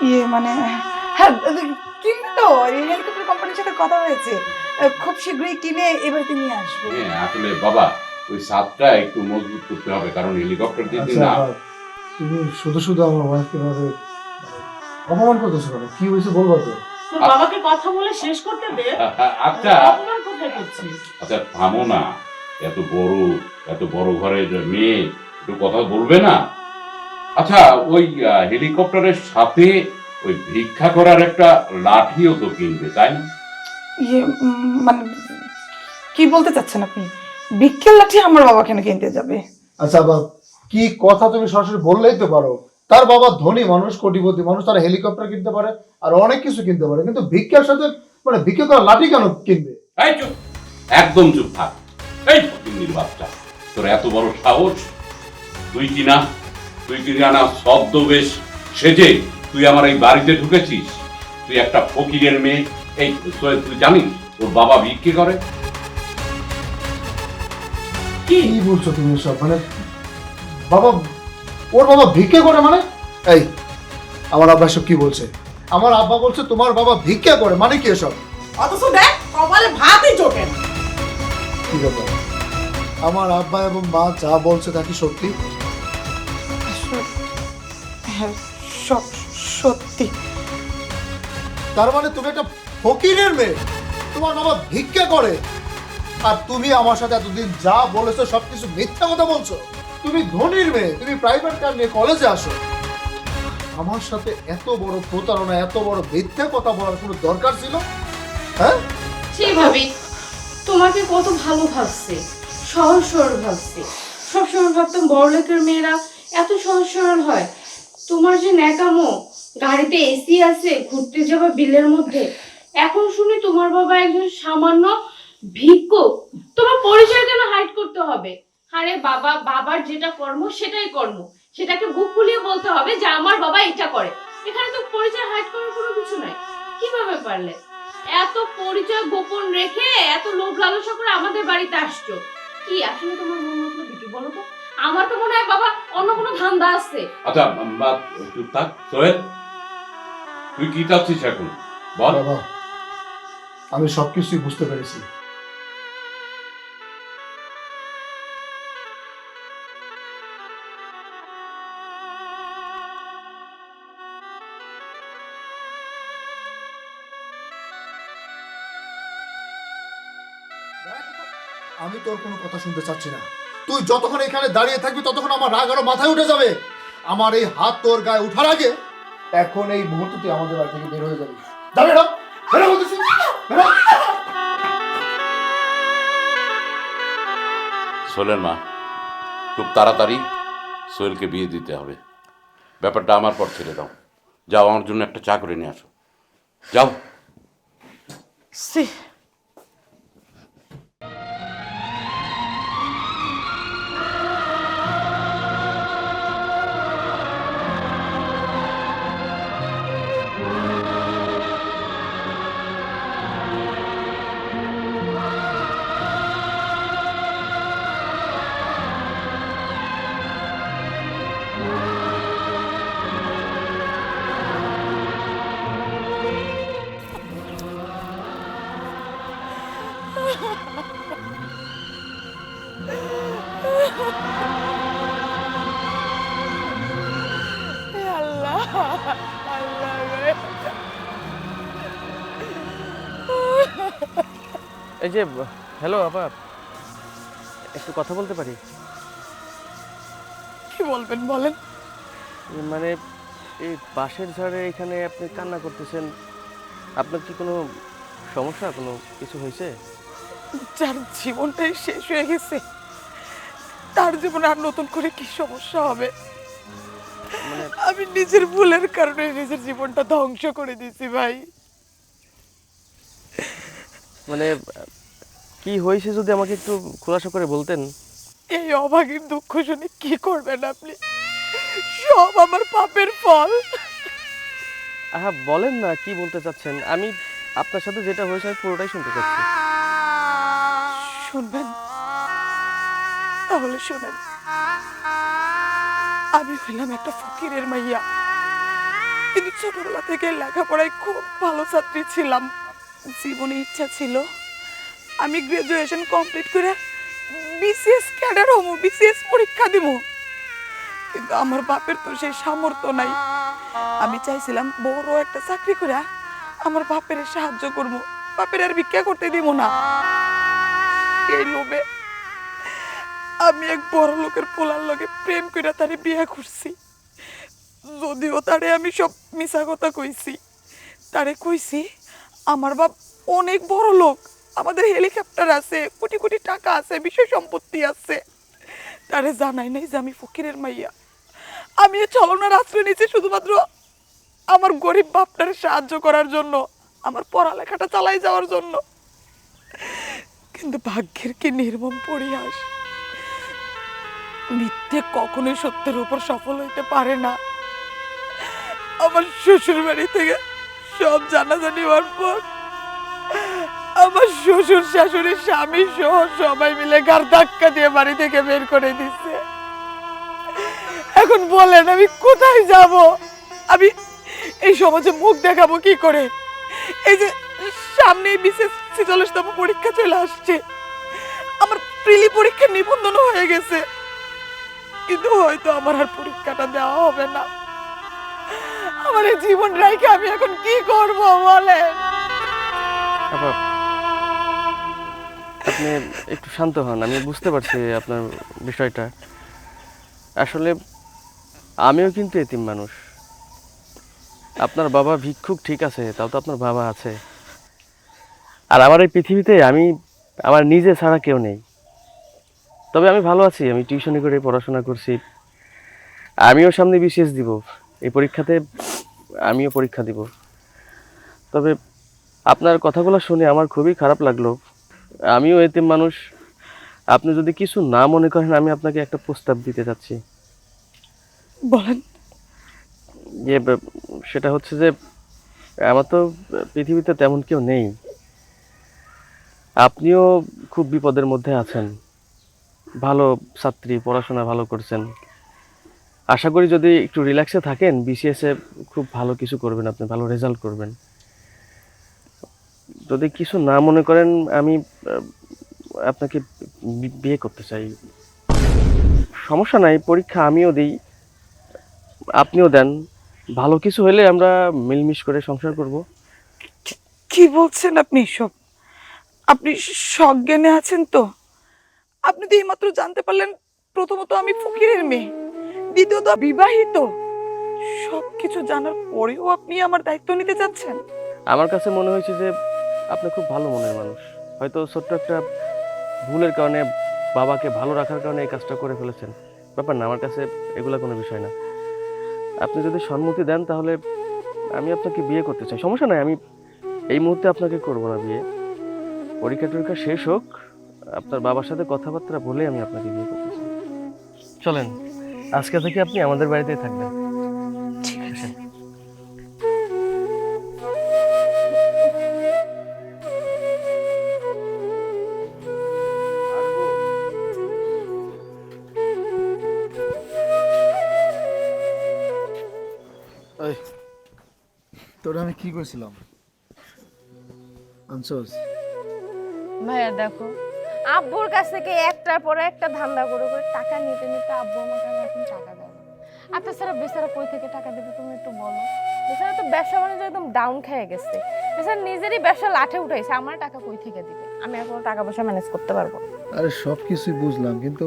ইয়ে মানে, হ্যাঁ কিনবে তো, এই হেলিকপ্টার কোম্পানির সাথে কথা হয়েছে, খুব শীঘ্রই কিনে এবারে নিয়ে আসবে। হ্যাঁ, আসলে বাবা, ওই ছাদটা একটু মজবুত করতে হবে, কারণ হেলিকপ্টার দিয়ে আচ্ছা, না। তুমি শুধু শুধু আমার ওয়াইফকে ভাবে অপমান করতেছো কেন? কি হয়েছে বলবো তো? তোর বাবাকে কথা বলে শেষ করতে দে। আচ্ছা অপমান কোথায় করছিস? আচ্ছা, থামো না, এত বড় ঘরের মেয়ে একটু কথা বলবে না? আচ্ছা, ওই হেলিকপ্টারের সাথে ওই ভিক্ষা করার একটা লাঠিও তো কিনবে, তাই না? ইয়ে মানে কি বলতে চাচ্ছেন আপনি? ভিক্ষার লাঠি আমার বাবা কেন কিনতে যাবে? আচ্ছা বাবা, কি কথা তুমি সরাসরি বললেই তো পারো। তার বাবা ধনী মানুষ, কোটিপতি মানুষ, তারা হেলিকপ্টার কিনতে পারে আর অনেক কিছু কিনতে পারে, কিন্তু ভিক্ষার সাথে মানে ভিক্ষা করা লাঠি কেন কিনবে? এই চুপ, একদম চুপ থাক। এই ফকিন্নির বাচ্চা, তোর এত বড় সাহস! তুই কি না ছদ্মবেশ সেজে তুই আমার এই বাড়িতে ঢুকেছিস? তুই একটা ফকিরের মেয়ে। এই তুই জানিস ওর বাবা ভিক্ষে করে? কি বলছো তুমি সব? মানে বাবা, ওর বাবা ভিক্ষা করে মানে? এই, আমার আব্বা সব কি বলছে? আমার আব্বা বলছে তোমার বাবা ভিক্ষা করে, মানে কি এসব? অথচ দেখ কপালে ভাতই জোটে না। কি ব্যাপার? আমার আব্বা এবং মা যা বলছে তা কি সত্যি? হ্যাঁ, সত্যি। তার মানে তুমি একটা ফকিরের মেয়ে, তোমার বাবা ভিক্ষা করে, আর তুমি আমার সাথে এতদিন যা বলেছো সবকিছু মিথ্যা কথা বলছো। তুমি ধনীর মেয়ে, তুমি প্রাইভেট কার নিয়ে কলেজে আসো। আমার সাথে এত বড় প্রতারণা, এত বড় মিথ্যা কথা বলার কোনো দরকার ছিল? হ্যাঁ, ছি ভাবি, তোমাকে কত ভালো ভাবছে, সহজ সরল ভাবছে। সবসময় ভাবতাম বড়লোকের মেয়েরা এত সহজ সরল হয়। তোমার যে ন্যাকামো, গাড়িতে এসি আছে, ঘুরতে যাবা বিলের মধ্যে। এখন শুনি তোমার বাবা একজন সামান্য ভিক্ষুক। তোমার পরিচয় কেন হাইড করতে হবে? আরে বাবা, বাবার যেটা কর্ম সেটাই কর্ম, সেটাকে বুক ফুলিয়ে বলতে হবে যে আমার বাবা এটা করে। এখানে তো পরিচয় হাইড করার কোনো কিছু নাই। কিভাবে পারলে এত পরিচয় গোপন রেখে এত লোভ লালসা করে আমাদের বাড়িতে আসছো? কি আসলে তোমার মন মতো কি বলো তো? আমার তো মনে হয় বাবা অন্য কোনো ধান্দা আছে। আচ্ছা, চুপ থাক সোহেল, তুই কি চাচ্ছিস এখন বল। বাবা, আমি সবকিছুই বুঝতে পেরেছি। আমি তোর কোনো কথা শুনতে চাচ্ছি না। তুই যতক্ষণ এখানে দাঁড়িয়ে থাকবি ততক্ষণ আমার রাগ আরো মাথায় উঠে যাবে। আমার এই হাত তোর গায়ে উঠার আগে এখন এই মুহূর্তে তুই আমাদের বাড়ি থেকে বের হয়ে যাবি। যাবে না? বেরো বলতেছি, বেরো। সোহেলের মা, খুব তাড়াতাড়ি সোহেলকে বিয়ে দিতে হবে। ব্যাপারটা আমার পর ছেড়ে দাও। যাও, আমার জন্য একটা চা করে নিয়ে আসো, যাও। সি, এই যে, হ্যালো আপা, একটু কথা বলতে পারি? কি বলবেন বলেন? মানে এই বাঁশের ঝাড়ে এখানে আপনি কান্না করতেছেন, আপনার কি কোনো সমস্যা, কোনো কিছু হয়েছে? যার জীবনটাই শেষ হয়ে গেছে তার জীবনে আর নতুন করে কি সমস্যা হবে? আমি নিজের ভুলের কারণে নিজের জীবনটা ধ্বংস করে দিয়েছি ভাই। মানে কি হয়েছে যদি আমাকে একটু খোলাসা করে বলতেন। এই অভাগীর দুঃখ শুনে কি করবেন আপনি? সব আমার পাপের ফল। আহা, বলেন না কি বলতে চাচ্ছেন। আমি আপনার সাথে যেটা হয়েছে আমি পুরোটাই শুনতে চাচ্ছি। শুনবেন? তাহলে শুনেন। আমি হইলাম একটা ফকিরের মাইয়া, কিন্তু ছোটবেলা থেকে লেখাপড়ায় খুব ভালো ছাত্রী ছিলাম। জীবনে ইচ্ছা ছিল আমি গ্রাজুয়েশন কমপ্লিট করে বিসিএস ক্যাডার হবো, বিসিএস পরীক্ষা দিব, কিন্তু আমার বাপের তো সেই সামর্থ্য নাই। আমি চাইছিলাম বড় একটা চাকরি করে আমার বাপের সাহায্য করব, বাপের আর ভিক্ষা করতে দিব না। এই লোভে আমি এক বড় লোকের পোলার লগে প্রেম করে তারে বিয়ে করছি। যদিও তারে আমি সব মিছা কথা কইছি, তারে কইছি আমার বাপ অনেক বড় লোক, আমাদের হেলিকপ্টার আছে, কোটি কোটি টাকা আছে, বিষয় সম্পত্তি আছে। তারে জানাই নাই যে আমি ফকিরের মাইয়া। আমি এই ছলনার আশ্রয় নিয়েছি শুধুমাত্র আমার গরিব বাপটারে সাহায্য করার জন্য, আমার পড়ালেখাটা চালাই যাওয়ার জন্য। কিন্তু ভাগ্যের কি নির্মম পরিহাস, মিথ্যে কখনোই সত্যের উপর সফল হইতে পারে না। আমার শ্বশুর বাড়ি থেকে সব জানাজানি হওয়ার পর আমার শ্বশুর শাশুড়ি স্বামী সহ সবাই মিলে গার ধাক্কা দিয়ে বাড়ি থেকে বের করে দিচ্ছে। এখন বলেন আমি কোথায় যাব? আমি এই সমাজে মুখ দেখাবো কি করে? এই যে সামনে বিশেষ 46তম পরীক্ষা চলে আসছে, আমার প্রিলি পরীক্ষার নিবন্ধন হয়ে গেছে, কিন্তু হয়তো আমার আর পরীক্ষাটা দেওয়া হবে না। আমার এই জীবন রাইখে আমি এখন কি করব বলেন? আপা, আপনি একটু শান্ত হন, আমি বুঝতে পারছি আপনার বিষয়টা। আসলে আমিও কিন্তু এতিম মানুষ। আপনার বাবা ভিক্ষুক ঠিক আছে, তাও তো আপনার বাবা আছে। আর আমার এই পৃথিবীতে আমার নিজে ছাড়া কেউ নেই। তবে আমি ভালো আছি, আমি টিউশনি করে পড়াশোনা করছি। আমিও সামনে বিসিএস দিব, এই পরীক্ষাতে আমিও পরীক্ষা দিব। তবে আপনার কথাগুলো শুনে আমার খুবই খারাপ লাগলো। আমিও এতিম মানুষ। আপনি যদি কিছু না মনে করেন, আমি আপনাকে একটা প্রস্তাব দিতে চাচ্ছি। বলেন। সেটা হচ্ছে যে আমার তো পৃথিবীতে তেমন কেউ নেই। আপনিও খুব বিপদের মধ্যে আছেন, ভালো ছাত্রী, পড়াশোনা ভালো করছেন। আশা করি যদি একটু রিল্যাক্সে থাকেন, বিসিএসে খুব ভালো কিছু করবেন, আপনি ভালো রেজাল্ট করবেন। যদি কিছু না মনে করেন, আমি আপনাকে বিয়ে করতে চাই। সমস্যা নাই, পরীক্ষা আমিও দিই, আপনিও দেন। ভালো কিছু হলে আমরা মিলমিশ করে সংসার করব। কি বলছেন আপনি সব? আপনি সজ্ঞানে আছেন তো? আপনি তো এইমাত্র জানতে পারলেন প্রথমত আমি ফকিরের মেয়ে, দ্বিতীয়ত বিবাহিত। সবকিছু জানার পরেও আপনি আমার দায়িত্ব নিতে চাচ্ছেন? আমার কাছে মনে হয়েছে যে আপনি খুব ভালো মনের মানুষ। হয়তো ছোট্ট একটা ভুলের কারণে, বাবাকে ভালো রাখার কারণে এই কাজটা করে ফেলেছেন। ব্যাপার না, আমার কাছে এগুলো কোনো বিষয় না। আপনি যদি সম্মতি দেন তাহলে আমি আপনাকে বিয়ে করতে চাই। সমস্যা নাই, আমি এই মুহূর্তে আপনাকে করব না বিয়ে। পরীক্ষা টরীক্ষা শেষ হোক, আপনার বাবার সাথে কথাবার্তা বলে আমি আপনাকে বিয়ে করতে চাই। চলেন, আজকে থেকে আপনি আমাদের বাড়িতেই থাকবেন। ঠিক আছে। এই, তোরা আমি কি কইছিলাম? আনছোস? ভাইয়া দেখো, আব্বুর কাছ থেকে একটার পর একটা ধান্দা করে করে টাকা নিতে নিতে আব্বু আমাকে আর এখন টাকা দেয় না। আর তাছাড়া বেচারা কই থেকে টাকা দেবে তুমি একটু বলো? বেচারা তো ব্যবসা বাণিজ্য একদম ডাউন খেয়ে গেছে। বেচারা নিজেরই ব্যবসা লাঠে উঠাইছে, আমার টাকা কই থেকে দিবে? আমি আর কোনো টাকা পয়সা ম্যানেজ করতে পারবো না। আরে সব কিছুই বুঝলাম, কিন্তু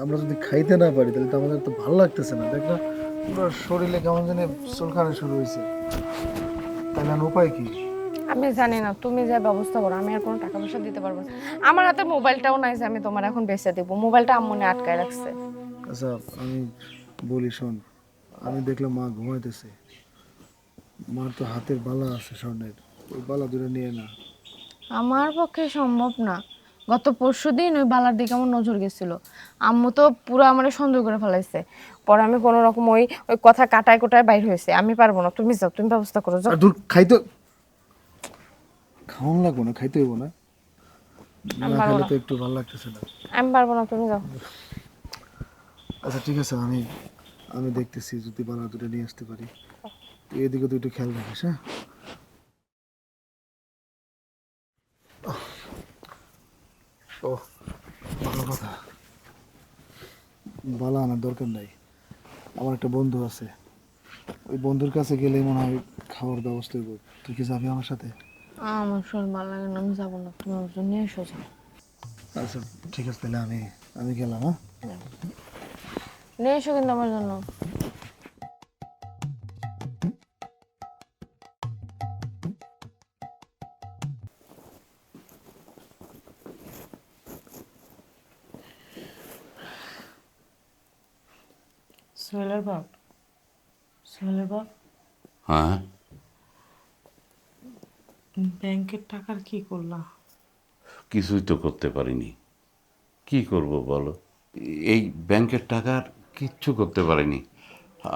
আমরা যদি খাইতে না পারি তাহলে তো আমাদের তো ভালো লাগতেছে না। দেখ না, পুরো শরীরে কেমন জানি চুলকানি শুরু হয়েছে। তাহলে আর উপায় কি? আমি জানি না, তুমি যা ব্যবস্থা করো, আমি আর কোনো টাকা পয়সা দিতে পারবো না। আমার হাতে মোবাইলটাও নাই যে আমি তোমার এখন বেচে দেবো। মোবাইলটা আম্মুনে আটকায় রাখছে। আচ্ছা আমি বলি শোন, আমি দেখলাম মা ঘুমাইতেছে, মার তো হাতের বালা আছে স্বর্ণের, ওই বালা দূরে নিয়ে না। আমার পক্ষে সম্ভব না। গত পরশুদিন ওই বালার দিকে আমার নজর গেছিল। আম্মু তো পুরো আমার সন্দেহ করে ফেলাইছে। পরে আমি কোনো রকম ওই ওই কথা কাটায় কোটায় বাইর হয়েছে। আমি পারবো না, তুমি যাও, তুমি ব্যবস্থা করো, যাও। আর দূর খাইতে খাওয়ান লাগবো না, খাইতে হইব না, আমি না পারবো খাইলে না। তো একটু ভালো লাগতেছে না। আমি পারবো না, তুমি যাও। আচ্ছা ঠিক আছে, আমি আমি দেখতেছি যদি বালা দুটো নিয়ে আসতে পারি। তুই এদিকে তুই একটু খেয়াল রাখিস। হ্যাঁ, ও ভালো কথা, বালা আনার দরকার নাই। আমার একটা বন্ধু আছে, ওই বন্ধুর কাছে গেলেই মনে হয় খাওয়ার ব্যবস্থা করব। তুই কি যাবি আমার সাথে? আমার শরীর ভালো লাগে না, আমি যাবো না, তুমি আমার জন্য নিয়ে এসো, যাও। আচ্ছা ঠিক আছে, তাহলে আমি গেলাম। হ্যাঁ, নিয়ে এসো কিন্তু আমার জন্য। সোহেলের বাপ, সোহেলের বাপ, হ্যাঁ, ব্যাংকের টাকার কি করলা? কিছুই তো করতে পারিনি। কি করব বলো? এই ব্যাংকের টাকার কিচ্ছু করতে পারিনি।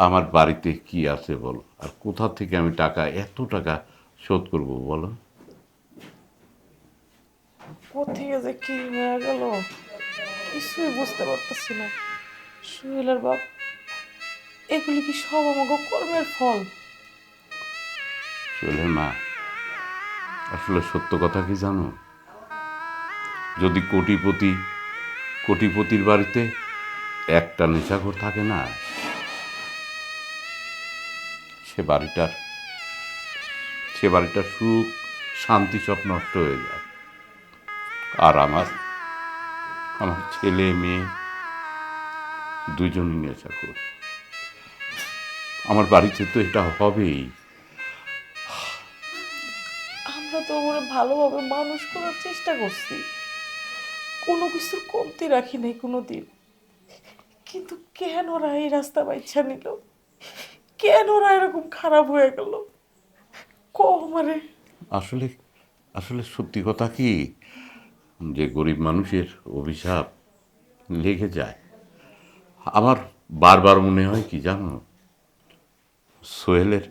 আমার বাড়িতে কি আছে বলো, আর কোথা থেকে আমি এত টাকা শোধ করব বলো? কোথেকে যে কি হয়ে গেল কিছুই বুঝতে পারতেছি না। সোহেলের বাপ, এগুলি কি সব আমাকে কর্মের ফল? সোহেলের মা, আসলে সত্য কথা কি জানো? যদি কোটিপতির বাড়িতে একটা নেশাখোর থাকে না, সে বাড়িটার সুখ শান্তি সব নষ্ট হয়ে যায়। আর আমার ছেলে মেয়ে দুজনই নেশাখোর। আমার বাড়িতে তো এটা হবেই। আমরা তো ওরা ভালোভাবে মানুষ করার চেষ্টা করছি, কোনো কিছুর কমতি রাখি নাই কোনোদিন, কিন্তু কেন ওরা এই রাস্তা বাইছা নিল? কেন ওরা এরকম খারাপ হয়ে গেল? আমারে আসলে আসলে সত্যি কথা কি, যে গরিব মানুষের অভিশাপ লেগে যায়। আমার বারবার মনে হয় কি জানো, সোহেলের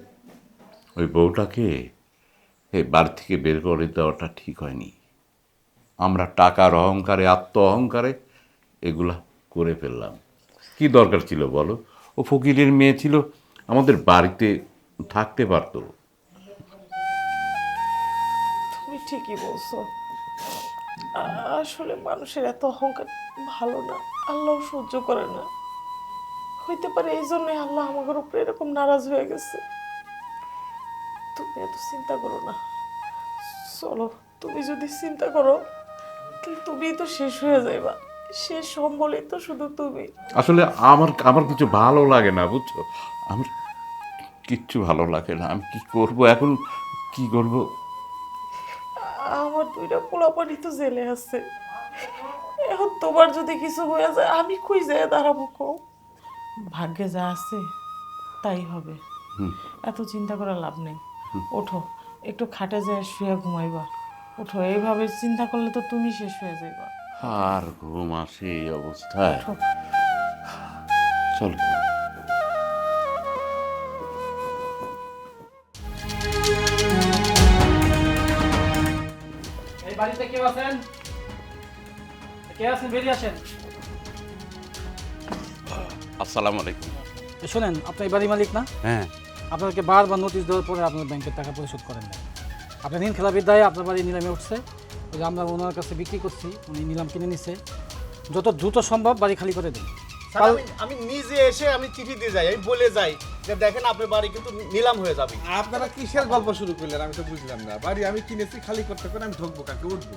ওই বউটাকে এই বাড়ি থেকে বের করে দেওয়াটা ঠিক হয়নি। আমরা টাকার অহংকারে, আত্ম অহংকারে এগুলা করে ফেললাম। কি দরকার ছিল বলো? ও ফকিরের মেয়ে ছিল, আমাদের বাড়িতে থাকতে পারতো। তুমি ঠিকই বলছো। আসলে মানুষের এত অহংকার ভালো না, আল্লাহ সহ্য করে না। হইতে পারে এই জন্যই আল্লাহ আমাদের উপরে এরকম নারাজ হয়ে গেছে। তুমি এত চিন্তা করো না, চলো। তুমি যদি চিন্তা করো তাহলে তুমি তো শেষ হয়ে যাইবা। শেষ সম্বলই তো শুধু তুমি। আসলে আমার কিছু ভালো লাগে না, বুঝছো? আমার কিচ্ছু ভালো লাগে না। আমি কি করব এখন? কি করব? আমার দুইটা পোলাপানি তো জেলে আছে। এখন তোমার যদি কিছু হয়ে যায় আমি কই যায় দাঁড়াবো? কও, ভাগ্যে যা আছে তাই হবে। এত চিন্তা করার লাভ নেই। ওঠো, একটু খাটে যায় শুয়ে ঘুমাইবা। ওঠো, এইভাবে চিন্তা করলে তো তুমি শেষ হয়ে যাইবা। আর ঘুম আসে এই অবস্থায়? চলো। এই বাড়িতে কেউ আছেন? কে আছেন বেরিয়ে আসেন। আসসালামু আলাইকুম। শোনেন, আপনি এই বাড়ির মালিক না? হ্যাঁ। আপনাকে বারবার নোটিশ দেওয়ার পরে আপনার ব্যাংকের টাকা পরিশোধ করেন না। আপনার ঋণ খেলাপির দায়ে আপনার বাড়ি নিলামে উঠছে। ওই যে আমরা ওনার কাছে বিক্রি করছি, উনি নিলাম কিনে নিছে। যত দ্রুত সম্ভব বাড়ি খালি করে দিন। স্যার, আমি নিজে এসে আমি চিঠি দিয়ে যাই, আমি বলে যাই যে দেখেন আপনার বাড়ি কিন্তু নিলাম হয়ে যাবে। আপনারা কিসের গল্প শুরু করলেন আমি তো বুঝলাম না। বাড়ি আমি কিনেছি, খালি করতে করে আমি ঢুকবো, কাকে উঠবো?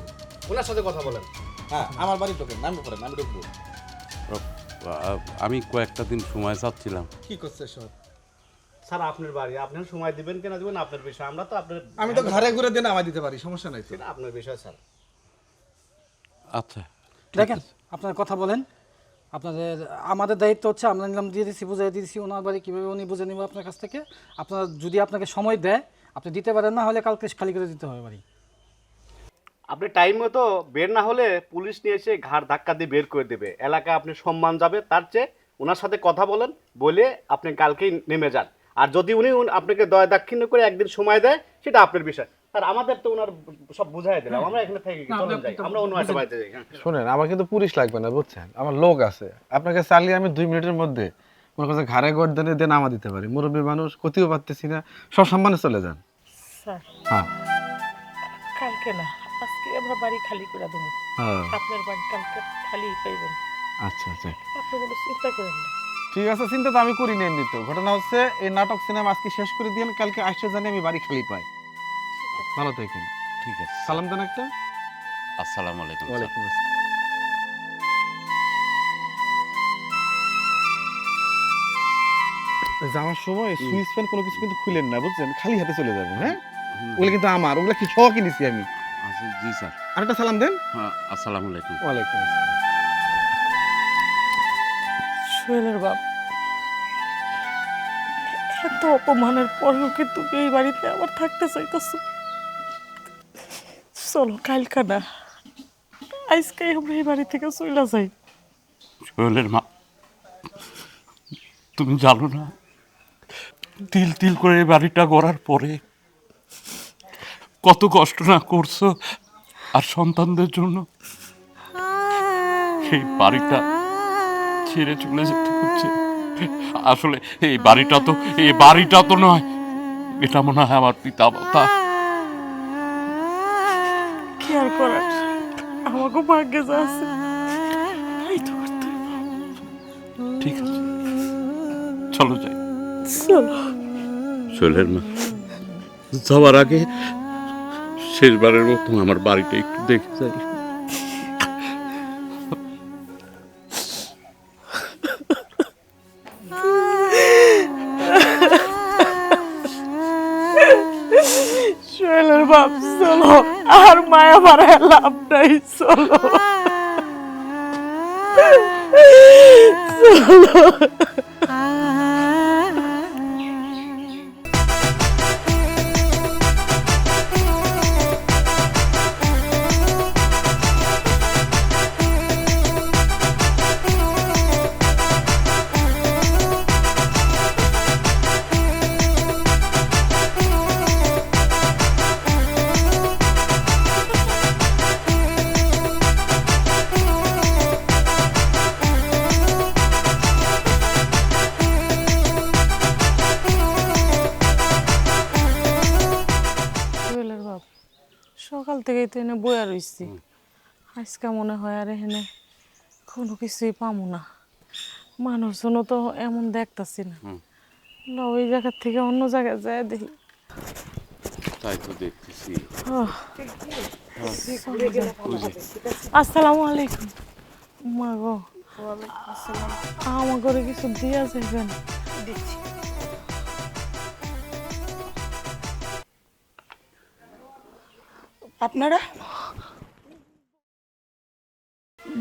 ওনার সাথে কথা বলেন। হ্যাঁ, আমার বাড়ি ঢোকেন, নামবো করেন, আমি ঢুকবো। আমি কয়েকটা দিন সময় চাচ্ছিলাম। কি করছে সব? স্যার, আপনার বাড়ি, আপনার সময় দিবেন কিনা দিবেন আপনার বিষয়। আমরা তো আপনার, আমি তো ঘরে ঘুরে দিয়ে নামাই দিতে পারি, সমস্যা নাই তো। সেটা আপনার বিষয় স্যার। আচ্ছা, দেখেন, আপনার কথা বলেন। আপনাদের আমাদের দায়িত্ব হচ্ছে আমরা নিলাম দিয়ে দিচ্ছি, বুঝাই দিয়েছি ওনার বাড়ি কীভাবে উনি বুঝে নেব আপনার কাছ থেকে। আপনার যদি আপনাকে সময় দেয় আপনি দিতে পারেন, না হলে কালকে খালি করে দিতে হবে বাড়ি। আপনি টাইম মতো বের না হলে পুলিশ নিয়ে এসে ঘাড় ধাক্কা দিয়ে বের করে দেবে। এলাকায় আপনি সম্মান যাবে, তার চেয়ে ওনার সাথে কথা বলেন, বলে আপনি কালকেই নেমে যান। আর যদি উনি আপনাকে দয়া দাক্ষিণ্য করে একদিন সময় দেয় সেটা আপনার বিষয়। আর আমাদের তো ওনার সব বুঝাই দিলাম, আমরা এখানে থেকে চলে যাই, আমরা অন্য একটা বাড়িতে যাই। শোনেন, আমার কিন্তু পুলিশ লাগবে না, বুঝছেন? আমার লোক আছে, আপনাকে চালিয়ে আমি 2 মিনিটের মধ্যে মনে করছে ঘাড়ে গর্দানে দিয়ে নামা দিতে পারি। মুরব্বী মানুষ, ক্ষতিও পারতেছি না, সব সম্মানে চলে যান। স্যার, হ্যাঁ কালকে না, আজকে আমরা বাড়ি খালি করে দেবো। হ্যাঁ, আপনার বাড়ি কালকে খালি পাইবেন। আচ্ছা আচ্ছা, আপনি কোনো চিন্তা করেন না। ঠিক আছে। চিন্তা তো আমি করি না এমনিতে। ঘটনা হচ্ছে এই নাটক সিনেমা আজকে শেষ করে দিয়ে কালকে আসতে জানি আমি বাড়ি খালি পাই। ভালো থাকেন। ঠিক আছে। সালাম দেন একটা। আসসালামু আলাইকুম। ওয়ালাইকুম আসসালাম। যাওয়ার সময় সুইচ ফ্যান কোনো কিছু কিন্তু খুলেন না, বুঝছেন? খালি হাতে চলে যাবেন। হ্যাঁ, ওগুলো কিন্তু আমার, ওগুলো কি সহ কিনেছি আমি। আচ্ছা, জি স্যার। আরেকটা সালাম দেন। হ্যাঁ, আসসালামু আলাইকুম। ওয়ালাইকুম আসসালাম। সোহেলের বাপ, এত অপমানের পরেও কি তুমি এই বাড়িতে আবার থাকতে চাইতেছো? চলো কালকা না, আজকে আমরা এই বাড়ি থেকে চলে যাই। সোহেলের মা, তুমি জানো না তিল তিল করে এই বাড়িটা গড়ার পরে কত কষ্ট না করছো আর সন্তানদের জন্য। এই বাড়িটা ছেড়ে চলে যেতে হচ্ছে। আসলে এই বাড়িটা তো নয়, এটা মনে হয় আমার পিতা মাতা। কি আর করার, আমাকে ভাগ্যে যা আছে তাই তো করতে হবে। ঠিক আছে, চলো যাই। চলো। সোহেলের মা, যাওয়ার আগে শেষবারের মতো আমার বাড়িটা একটু দেখে যাই। সোহেলের বাপ চলো, আর মায়া মারা লাভ নাই, চলো চলো। সোহেলের বাপ, সকাল থেকেই তো এনে বয়া রইছি, আজকে মনে হয় আর এখানে কোনো কিছুই পামু না। মানুষজনও তো এমন দেখতাছি না। ওই জায়গার থেকে অন্য জায়গায় যায় দেখি। তাই তো দেখতেছি। আসসালামু আলাইকুম। মা গো, আমার ঘরে কিছু দিয়া যাবেন? আপনারা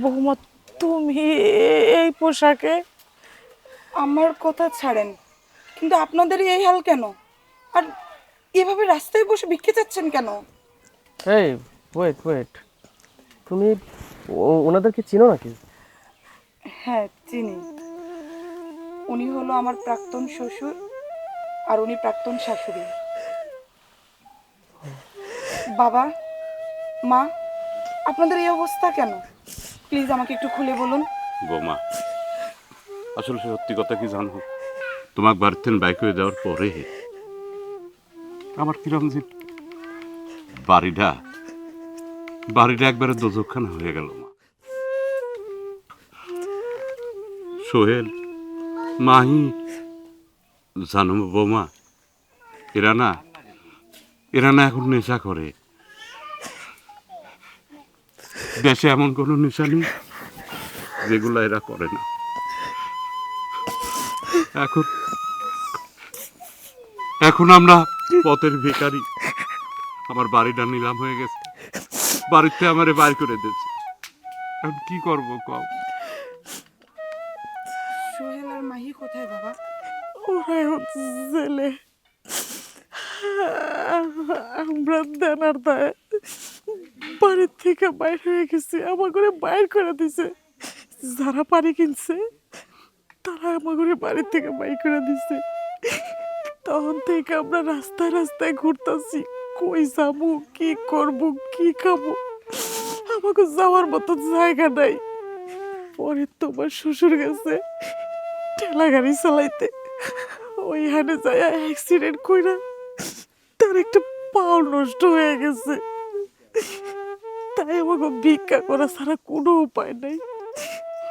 বৌমা, তুমি এই পোশাকে? আমার কথা ছাড়েন, কিন্তু আপনাদের এই হাল কেন? আর এভাবে রাস্তায় বসে ভিক্ষে চাচ্ছেন কেন? এই ওয়েট, তুমি ওনাদেরকে চিনো নাকি? হ্যাঁ চিনি, উনি হলো আমার প্রাক্তন শ্বশুর আর উনি প্রাক্তন শাশুড়ি। বাবা মা, আপনাদের এই অবস্থা কেন? প্লিজ আমাকে একটু খুলে বলুন। বৌমা, আসলে সত্যি কথা কি জানো, তোমার বাড়িতে বাইক হয়ে যাওয়ার পরে আমার কিরম যে বাড়িটা একবারে দোজকখানা হয়ে গেল মা। সোহেল, মাহি, জানো বৌমা, এরা না এখন নেশা করে। দেশে এমন কোনো নেশা নেই যেগুলো এরা করে না। এখন আমরা পথের ভিখারি। আমার বাড়িটা নিলাম হয়ে গেছে, বাড়িতে আমারে বাইর করে দিয়েছে। এখন কি করবো কও? সোহেল আর মাহি কোথায় বাবা? ওরাই হচ্ছে জেলে। আমরা দেনার দায় বাড়ির থেকে বাইর হয়ে গেছি, আমার ঘরে বাইর করে দিছে। যারা পানি কিনছে তারা আমার ঘরে বাড়ির থেকে বাইর করে দিছে। তখন থেকে আমরা রাস্তায় রাস্তায় ঘুরতেছি, কই যাবো, কি করবো, কি খাবো, আমাকে যাওয়ার মতো জায়গা নাই। পরে তোমার শ্বশুর গেছে ঠেলা গাড়ি চালাইতে, ওইখানে যায় অ্যাক্সিডেন্ট কইরা তার একটা পাও নষ্ট হয়ে গেছে। তাই আমাকে ভিক্ষা করা ছাড়া কোনো উপায় নাই।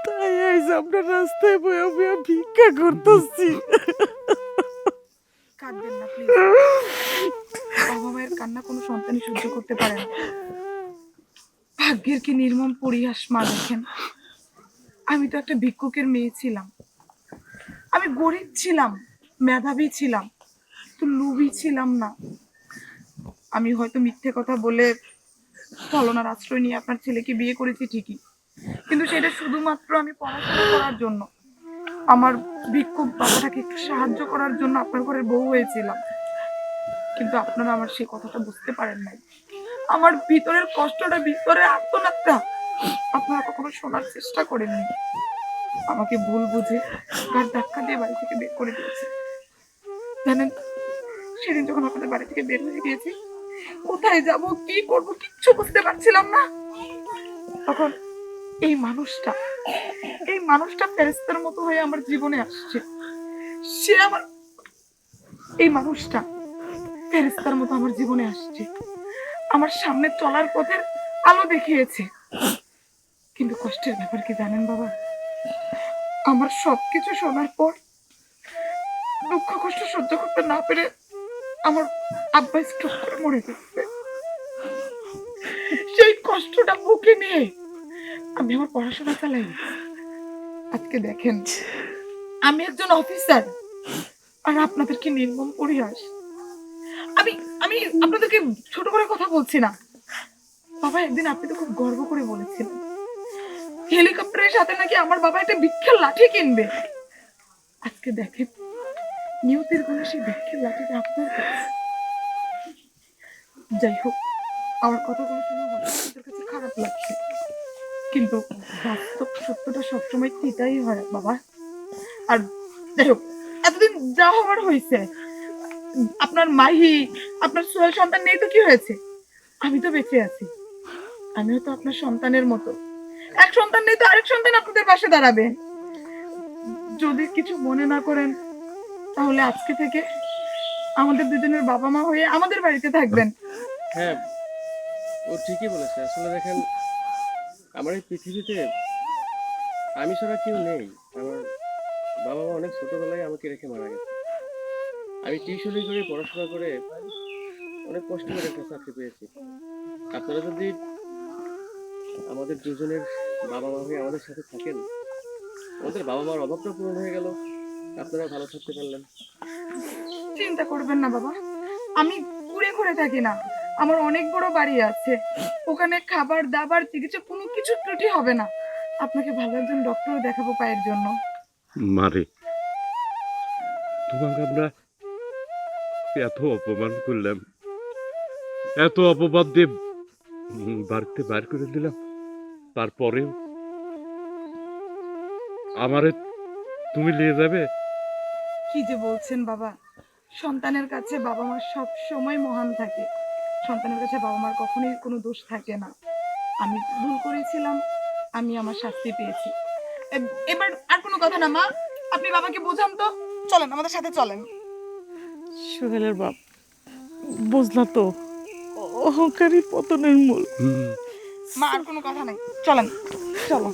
তাই আজ আমরা রাস্তায় বয়ে বয়ে ভিক্ষা করতেছি। কাঁদবেন না প্লিজ। বাবা মায়ের কান্না কোনো সন্তানই সহ্য করতে পারে না। ভাগ্যের কি নির্মম পরিহাস মা দেখেন। আমি তো একটা ভিক্ষুকের মেয়ে ছিলাম, আমি গরিব ছিলাম, মেধাবী ছিলাম, তো লোভী ছিলাম না। আমি হয়তো মিথ্যে কথা বলে ছলনার আশ্রয় নিয়ে আপনার ছেলেকে বিয়ে করেছি ঠিকই, কিন্তু সেটা শুধুমাত্র আমি পড়াশোনা করার জন্য। আমার ভিক্ষুক বাবাটাকে একটু সাহায্য করার জন্য আপনার ঘরের বউ হয়েছিলাম, কিন্তু আপনারা আমার সেই কথাটা বুঝতে পারেন নাই। আমার ভিতরের কষ্টটা, ভিতরের আর্তনাদটা আপনারা কখনো শোনার চেষ্টা করেননি। আমাকে ভুল বুঝে গার ধাক্কা দিয়ে বাড়ি থেকে বের করে দিয়েছে। জানেন, সেদিন যখন আপনাদের বাড়ি থেকে বের হয়ে গিয়েছি, কোথায় যাব, কি করব কিচ্ছু বুঝতে পারছিলাম না। তখন এই মানুষটা ফেরেশতার মতো হয়ে আমার জীবনে আসছে। এই মানুষটা ফেরেশতার মতো আমার জীবনে আসছে, আমার সামনে চলার পথের আলো দেখিয়েছে। কিন্তু কষ্টের ব্যাপার কি জানেন বাবা, আমার সবকিছু শোনার পর দুঃখ কষ্ট সহ্য করতে না পেরে আমার আব্বা স্ট্রোক করে মরে গেছে। সেই কষ্টটা বুকে নিয়ে আমি আমার পড়াশোনা চালাই। আজকে দেখেন, আমি একজন অফিসার আর আপনাদেরকে নির্মম পরিহাস। আমি আপনাদেরকে ছোট করে কথা বলছি না বাবা। একদিন আপনি তো খুব গর্ব করে বলেছিলেন হেলিকপ্টারের সাথে নাকি আমার বাবা একটা ভিক্ষার লাঠি কিনবে। আজকে দেখেন, নিয়তির গুণে সেই ভিক্ষার লাঠিটা আপনার কাছে। যাই হোক, আমার কথাগুলো শুনে আপনাদের কাছে খারাপ লাগছে, কিন্তু বাস্তব সত্যটা সবসময় এটাই হয় বাবা। আর যাই হোক, এতদিন যা হওয়ার হয়েছে, আপনার মাহি, আপনার সোহেল সন্তান নেই তো কি হয়েছে? আমি তো বেঁচে আছি, আমিও তো আপনার সন্তানের মতো। এক সন্তান নেই তো আরেক সন্তান আপনাদের পাশে দাঁড়াবে। যদি কিছু মনে না করেন, তাহলে আজকে থেকে আমাদের দুজনের বাবা মা হয়ে আমাদের বাড়িতে থাকবেন। হ্যাঁ, ও ঠিকই বলেছে। আসলে দেখেন, আমার এই পৃথিবীতে আমি ছাড়া কেউ নেই। আমার বাবা মা অনেক ছোটবেলায় আমাকে রেখে মারা গেছে। আমি টিউশনি করে পড়াশোনা করে অনেক কষ্ট করে একটা চাকরি পেয়েছি। আপনারা যদি আমাদের দুজনের বাবা মা হয়ে আমাদের সাথে থাকেন, আমাদের বাবা মার অভাবটা পূরণ হয়ে গেল, আপনারা ভালো থাকতে পারলেন। চিন্তা করবেন না বাবা, আমি ঘুরে ঘুরে থাকি না, আমার অনেক বড় বাড়ি আছে, ওখানে খাবার দাবার চিকিৎসা কোনো কিছু ত্রুটি হবে না। আপনাকে ভালো একজন ডক্টরও দেখাবো পায়ের জন্য। মারে, তোমাকে আমরা এত অপমান করলাম, এত অপবাদ দিয়ে বাড়িতে বার করে দিলাম, তারপরেও আমারে তুমি নিয়ে যাবে? কি যে বলছেন বাবা, সন্তানের কাছে বাবা মা সব সময় মহান থাকে। সন্তানের কাছে বাবা মার কখনোই কোনো দোষ থাকে না। আমি ভুল করেছিলাম, আমি আমার শাস্তি পেয়েছি। এবার আর কোনো কথা না মা, আপনি বাবাকে বোঝান তো। চলেন আমাদের সাথে চলেন। সোহেলের বাপ, বুঝলা তো, অহংকারী পতনের মূল। মা আর কোনো কথা নাই, চলেন চলো।